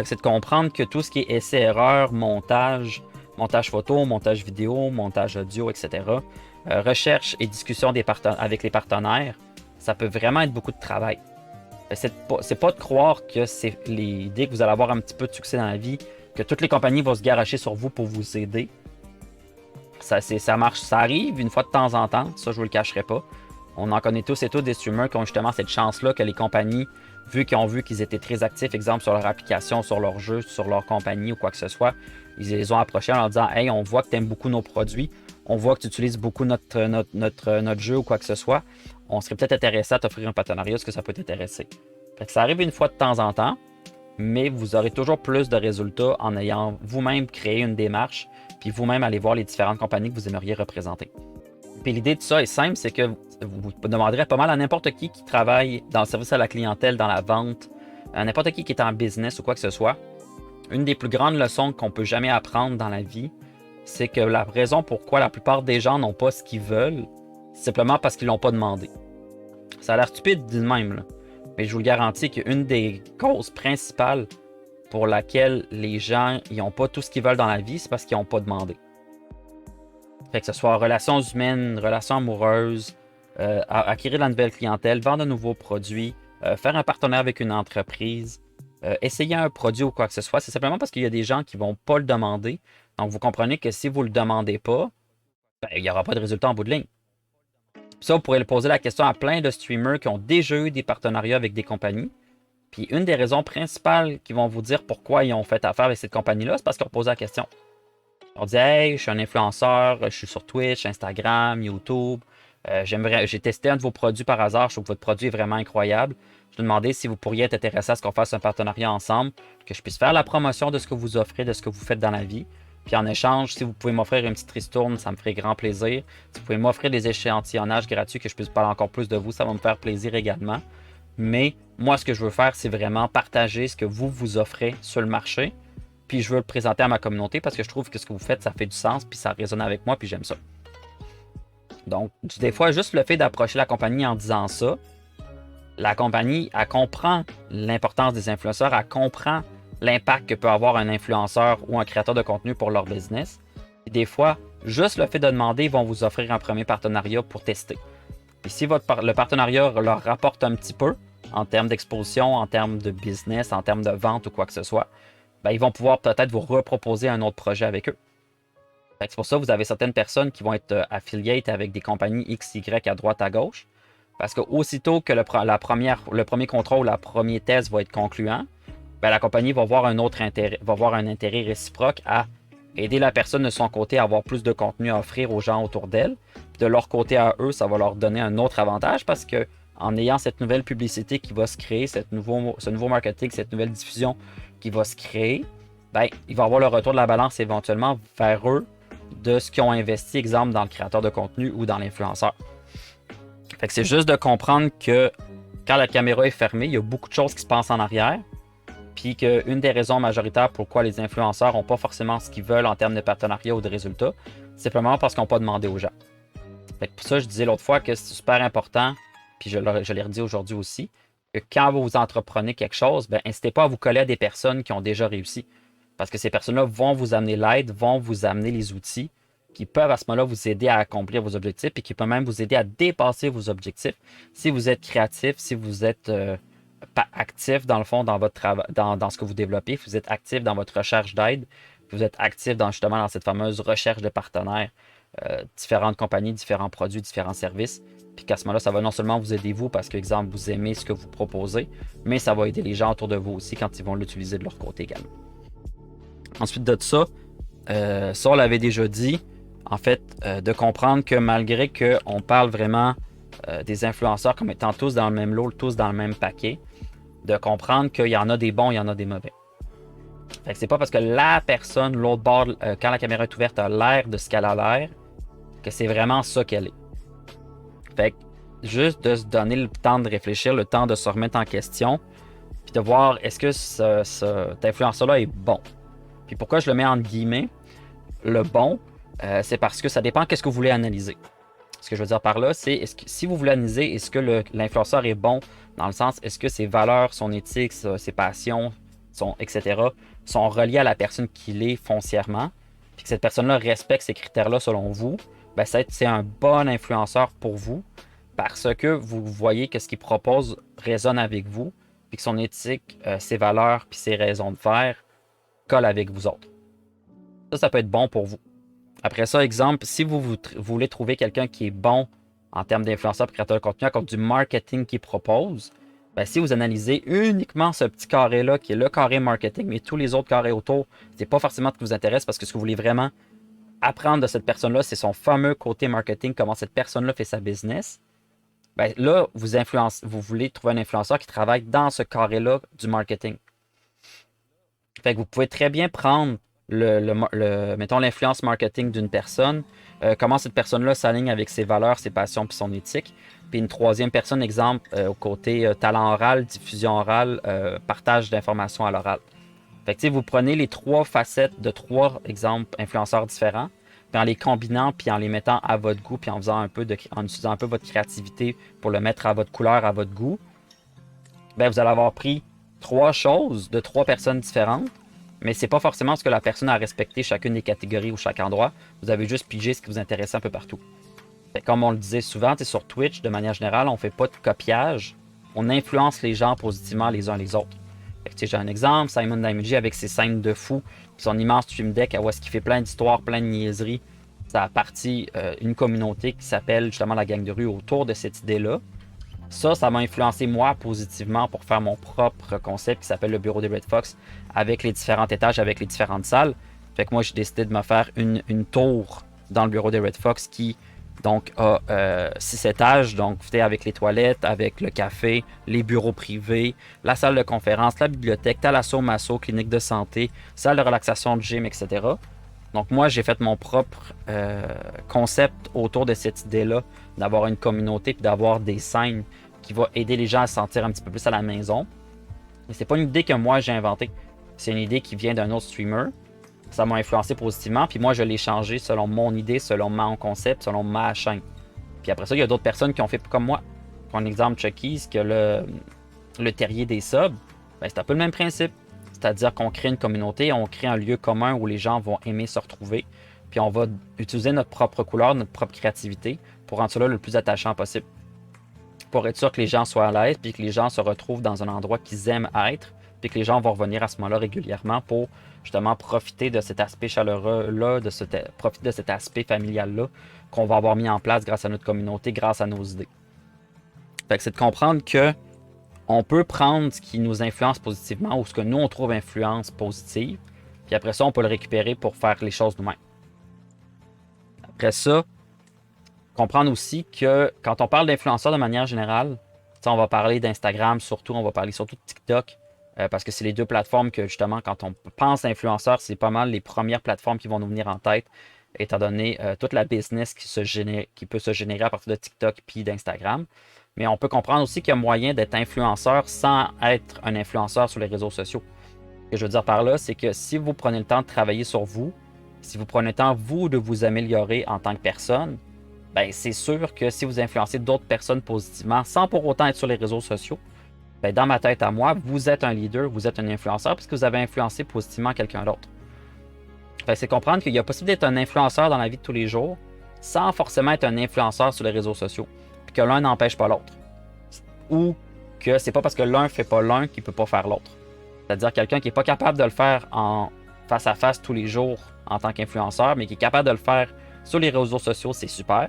C'est de comprendre que tout ce qui est essai-erreur, montage photo, montage vidéo, montage audio, etc., recherche et discussion avec les partenaires, ça peut vraiment être beaucoup de travail. C'est pas de croire que c'est l'idée que vous allez avoir un petit peu de succès dans la vie, que toutes les compagnies vont se garocher sur vous pour vous aider. Ça marche, ça arrive une fois de temps en temps, ça je vous le cacherai pas. On en connaît tous et toutes des streamers qui ont justement cette chance-là que les compagnies, vu qu'ils étaient très actifs, exemple sur leur application, sur leur jeu, sur leur compagnie ou quoi que ce soit, ils les ont approchés en leur disant « Hey, on voit que tu aimes beaucoup nos produits, on voit que tu utilises beaucoup notre jeu ou quoi que ce soit, on serait peut-être intéressé à t'offrir un partenariat, est-ce que ça peut t'intéresser? » Fait que ça arrive une fois de temps en temps, mais vous aurez toujours plus de résultats en ayant vous-même créé une démarche, puis vous-même aller voir les différentes compagnies que vous aimeriez représenter. Puis l'idée de ça est simple, c'est que vous demanderez pas mal à n'importe qui travaille dans le service à la clientèle, dans la vente, à n'importe qui est en business ou quoi que ce soit. Une des plus grandes leçons qu'on peut jamais apprendre dans la vie, c'est que la raison pourquoi la plupart des gens n'ont pas ce qu'ils veulent, c'est simplement parce qu'ils l'ont pas demandé. Ça a l'air stupide de même, là. Mais je vous le garantis qu'une des causes principales pour laquelle les gens n'ont pas tout ce qu'ils veulent dans la vie, c'est parce qu'ils n'ont pas demandé. Fait que ce soit relations humaines, relations amoureuses, acquérir de la nouvelle clientèle, vendre de nouveaux produits, faire un partenariat avec une entreprise, essayer un produit ou quoi que ce soit, c'est simplement parce qu'il y a des gens qui ne vont pas le demander. Donc, vous comprenez que si vous ne le demandez pas, ben, il n'y aura pas de résultat en bout de ligne. Puis ça, vous pourrez poser la question à plein de streamers qui ont déjà eu des partenariats avec des compagnies. Puis une des raisons principales qui vont vous dire pourquoi ils ont fait affaire avec cette compagnie-là, c'est parce qu'ils ont posé la question. On dit, hey, je suis un influenceur, je suis sur Twitch, Instagram, YouTube. J'ai testé un de vos produits par hasard, je trouve que votre produit est vraiment incroyable. Je me demandais si vous pourriez être intéressé à ce qu'on fasse un partenariat ensemble, que je puisse faire la promotion de ce que vous offrez, de ce que vous faites dans la vie. Puis en échange, si vous pouvez m'offrir une petite ristourne, ça me ferait grand plaisir. Si vous pouvez m'offrir des échantillonnages gratuits, que je puisse parler encore plus de vous, ça va me faire plaisir également. Mais moi, ce que je veux faire, c'est vraiment partager ce que vous offrez sur le marché. Puis je veux le présenter à ma communauté parce que je trouve que ce que vous faites, ça fait du sens, puis ça résonne avec moi, puis j'aime ça. Donc, des fois, juste le fait d'approcher la compagnie en disant ça, la compagnie, elle comprend l'importance des influenceurs, elle comprend l'impact que peut avoir un influenceur ou un créateur de contenu pour leur business. Et des fois, juste le fait de demander, ils vont vous offrir un premier partenariat pour tester. Et si le partenariat leur rapporte un petit peu, en termes d'exposition, en termes de business, en termes de vente ou quoi que ce soit, ben, ils vont pouvoir peut-être vous reproposer un autre projet avec eux. C'est pour ça que vous avez certaines personnes qui vont être affiliates avec des compagnies X, Y à droite, à gauche. Parce que aussitôt que le premier contrôle, le premier test va être concluant, ben, la compagnie va voir un intérêt réciproque à aider la personne de son côté à avoir plus de contenu à offrir aux gens autour d'elle. De leur côté à eux, ça va leur donner un autre avantage parce que en ayant cette nouvelle publicité qui va se créer, ce nouveau marketing, cette nouvelle diffusion qui va se créer, ben, il va avoir le retour de la balance éventuellement vers eux de ce qu'ils ont investi, exemple, dans le créateur de contenu ou dans l'influenceur. Fait que c'est juste de comprendre que quand la caméra est fermée, il y a beaucoup de choses qui se passent en arrière. Puis qu'une des raisons majoritaires pourquoi les influenceurs n'ont pas forcément ce qu'ils veulent en termes de partenariat ou de résultats, c'est simplement parce qu'ils n'ont pas demandé aux gens. Fait que pour ça, je disais l'autre fois que c'est super important, puis je l'ai redit aujourd'hui aussi, que quand vous entreprenez quelque chose, ben, n'hésitez pas à vous coller à des personnes qui ont déjà réussi. Parce que ces personnes-là vont vous amener l'aide, vont vous amener les outils qui peuvent à ce moment-là vous aider à accomplir vos objectifs et qui peuvent même vous aider à dépasser vos objectifs. Si vous êtes créatif, si vous êtes pas actif dans le fond dans votre travail, dans ce que vous développez, vous êtes actif dans votre recherche d'aide, vous êtes actif justement dans cette fameuse recherche de partenaires, différentes compagnies, différents produits, différents services. Puis qu'à ce moment-là, ça va non seulement vous aider vous parce que, exemple, vous aimez ce que vous proposez, mais ça va aider les gens autour de vous aussi quand ils vont l'utiliser de leur côté également. Ensuite de ça, ça on l'avait déjà dit, en fait, de comprendre que malgré qu'on parle vraiment des influenceurs comme étant tous dans le même lot, tous dans le même paquet, de comprendre qu'il y en a des bons, il y en a des mauvais. Fait que c'est pas parce que la personne, l'autre bord, quand la caméra est ouverte, a l'air de ce qu'elle a l'air, que c'est vraiment ça qu'elle est. Fait que juste de se donner le temps de réfléchir, le temps de se remettre en question, puis de voir est-ce que cet influenceur-là est bon. Puis pourquoi je le mets entre guillemets, le bon, c'est parce que ça dépend qu'est-ce que vous voulez analyser. Ce que je veux dire par là, c'est si vous voulez analyser, est-ce que l'influenceur est bon dans le sens, est-ce que ses valeurs, son éthique, ses passions, etc., sont reliées à la personne qu'il est foncièrement, puis que cette personne-là respecte ces critères-là selon vous, ben c'est un bon influenceur pour vous parce que vous voyez que ce qu'il propose résonne avec vous, puis que son éthique, ses valeurs, puis ses raisons de faire collent avec vous autres. Ça peut être bon pour vous. Après ça, exemple, si vous voulez trouver quelqu'un qui est bon en termes d'influenceur et créateur de contenu à cause du marketing qu'il propose, ben, si vous analysez uniquement ce petit carré-là, qui est le carré marketing, mais tous les autres carrés autour, c'est pas forcément ce qui vous intéresse parce que ce que vous voulez vraiment apprendre de cette personne-là, c'est son fameux côté marketing, comment cette personne-là fait sa business. Ben, là, vous voulez trouver un influenceur qui travaille dans ce carré-là du marketing. Fait que vous pouvez très bien prendre mettons l'influence marketing d'une personne, comment cette personne-là s'aligne avec ses valeurs, ses passions puis son éthique. Puis une troisième personne, exemple, au côté talent oral, diffusion orale, partage d'informations à l'oral. Fait que vous prenez les trois facettes de trois exemples influenceurs différents, puis en les combinant, puis en les mettant à votre goût, puis en utilisant un peu votre créativité pour le mettre à votre couleur, à votre goût, ben vous allez avoir pris trois choses de trois personnes différentes, mais c'est pas forcément ce que la personne a respecté chacune des catégories ou chaque endroit. Vous avez juste pigé ce qui vous intéressait un peu partout. Fait comme on le disait souvent, sur Twitch, de manière générale, on fait pas de copiage. On influence les gens positivement les uns les autres. J'ai un exemple, Simon Damagy avec ses scènes de fou, son immense stream deck, où est-ce qu'il fait plein d'histoires, plein de niaiseries. Ça a parti une communauté qui s'appelle justement la gang de rue autour de cette idée-là. Ça m'a influencé moi positivement pour faire mon propre concept qui s'appelle le bureau des Red Fox avec les différents étages, avec les différentes salles. Fait que moi, j'ai décidé de me faire une tour dans le bureau des Red Fox qui donc a 6 étages, donc avec les toilettes, avec le café, les bureaux privés, la salle de conférence, la bibliothèque, thalasso, masso, clinique de santé, salle de relaxation, de gym, etc. Donc moi, j'ai fait mon propre concept autour de cette idée-là, d'avoir une communauté et d'avoir des scènes qui vont aider les gens à se sentir un petit peu plus à la maison. Et c'est pas une idée que moi j'ai inventée. C'est une idée qui vient d'un autre streamer. Ça m'a influencé positivement, puis moi je l'ai changé selon mon idée, selon mon concept, selon ma chaîne. Puis après ça, il y a d'autres personnes qui ont fait comme moi. Pour exemple, Chucky's, que le terrier des subs, ben, c'est un peu le même principe. C'est-à-dire qu'on crée une communauté, on crée un lieu commun où les gens vont aimer se retrouver. Puis on va utiliser notre propre couleur, notre propre créativité pour rendre cela le plus attachant possible. Pour être sûr que les gens soient à l'aise, puis que les gens se retrouvent dans un endroit qu'ils aiment être, puis que les gens vont revenir à ce moment-là régulièrement pour justement profiter de cet aspect chaleureux-là, profiter de cet aspect familial-là qu'on va avoir mis en place grâce à notre communauté, grâce à nos idées. Fait que c'est de comprendre que on peut prendre ce qui nous influence positivement ou ce que nous on trouve influence positive, puis après ça, on peut le récupérer pour faire les choses nous-mêmes. Après ça, comprendre aussi que quand on parle d'influenceurs de manière générale, on va parler d'Instagram surtout, on va parler surtout de TikTok, parce que c'est les deux plateformes que justement, quand on pense influenceurs, c'est pas mal les premières plateformes qui vont nous venir en tête, étant donné toute la business qui peut se générer à partir de TikTok puis d'Instagram. Mais on peut comprendre aussi qu'il y a moyen d'être influenceur sans être un influenceur sur les réseaux sociaux. Ce que je veux dire par là, c'est que si vous prenez le temps de travailler sur vous, si vous prenez le temps, vous, de vous améliorer en tant que personne, ben, c'est sûr que si vous influencez d'autres personnes positivement, sans pour autant être sur les réseaux sociaux, ben, dans ma tête à moi, vous êtes un leader, vous êtes un influenceur, puisque vous avez influencé positivement quelqu'un d'autre. C'est comprendre qu'il y a possible d'être un influenceur dans la vie de tous les jours, sans forcément être un influenceur sur les réseaux sociaux, puis que l'un n'empêche pas l'autre. Ou que c'est pas parce que l'un fait pas l'un qu'il peut pas faire l'autre. C'est-à-dire quelqu'un qui n'est pas capable de le faire en face à face tous les jours en tant qu'influenceur, mais qui est capable de le faire sur les réseaux sociaux, c'est super.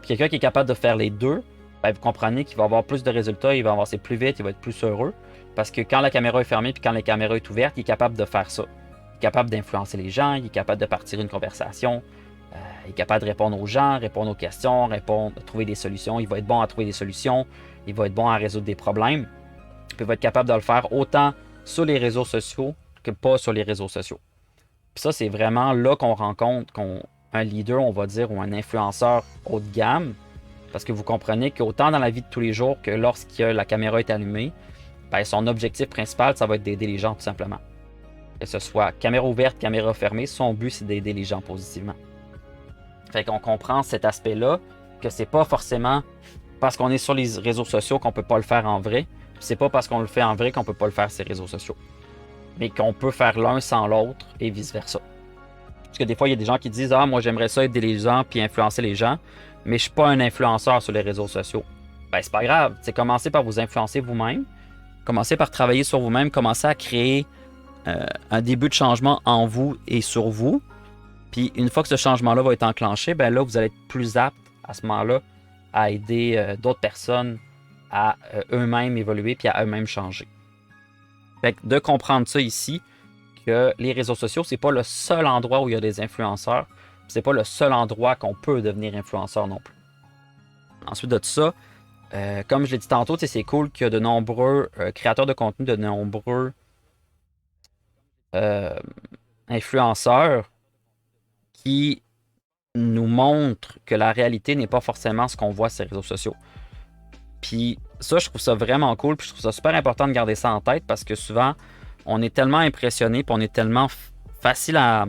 Puis quelqu'un qui est capable de faire les deux, ben vous comprenez qu'il va avoir plus de résultats, il va avancer plus vite, il va être plus heureux. Parce que quand la caméra est fermée puis quand la caméra est ouverte, il est capable de faire ça. Il est capable d'influencer les gens, il est capable de partir une conversation, il est capable de répondre aux gens, répondre aux questions, trouver des solutions. Il va être bon à trouver des solutions, il va être bon à résoudre des problèmes. Puis il va être capable de le faire autant sur les réseaux sociaux que pas sur les réseaux sociaux. Puis ça, c'est vraiment là qu'on rencontre un leader, on va dire, ou un influenceur haut de gamme. Parce que vous comprenez qu'autant dans la vie de tous les jours que lorsque la caméra est allumée, ben son objectif principal, ça va être d'aider les gens tout simplement. Que ce soit caméra ouverte, caméra fermée, son but, c'est d'aider les gens positivement. Fait qu'on comprend cet aspect-là, que c'est pas forcément parce qu'on est sur les réseaux sociaux qu'on peut pas le faire en vrai. C'est pas parce qu'on le fait en vrai qu'on peut pas le faire sur les réseaux sociaux. Mais qu'on peut faire l'un sans l'autre et vice-versa. Parce que des fois, il y a des gens qui disent « Ah, moi, j'aimerais ça aider les gens puis influencer les gens, mais je suis pas un influenceur sur les réseaux sociaux. » Ben, c'est pas grave. C'est commencer par vous influencer vous-même. Commencez par travailler sur vous-même. Commencez à créer un début de changement en vous et sur vous. Puis une fois que ce changement-là va être enclenché, ben là, vous allez être plus apte à ce moment-là à aider d'autres personnes à eux-mêmes évoluer puis à eux-mêmes changer. Fait que de comprendre ça ici, que les réseaux sociaux, c'est pas le seul endroit où il y a des influenceurs, c'est pas le seul endroit qu'on peut devenir influenceur non plus. Ensuite de tout ça, comme je l'ai dit tantôt, c'est cool qu'il y a de nombreux créateurs de contenu, de nombreux influenceurs qui nous montrent que la réalité n'est pas forcément ce qu'on voit sur les réseaux sociaux. Puis ça, je trouve ça vraiment cool, puis je trouve ça super important de garder ça en tête parce que souvent, on est tellement impressionné, puis on est tellement facile à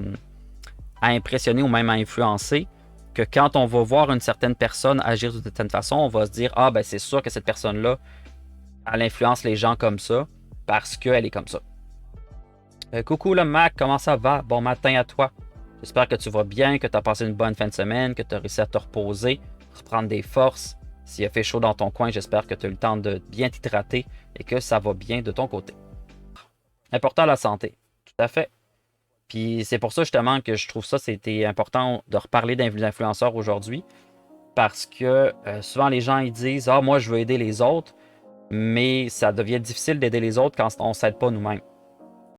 impressionner ou même à influencer que quand on va voir une certaine personne agir d'une certaine façon, on va se dire « Ah, ben c'est sûr que cette personne-là, elle influence les gens comme ça parce qu'elle est comme ça. » Coucou le Mac, comment ça va? Bon matin à toi. J'espère que tu vas bien, que tu as passé une bonne fin de semaine, que tu as réussi à te reposer, reprendre des forces. S'il a fait chaud dans ton coin, j'espère que tu as eu le temps de bien t'hydrater et que ça va bien de ton côté. Important la santé, tout à fait. Puis c'est pour ça justement que je trouve ça c'était important de reparler d'influenceurs aujourd'hui. parce que souvent les gens ils disent ah moi je veux aider les autres, mais ça devient difficile d'aider les autres quand on ne s'aide pas nous-mêmes.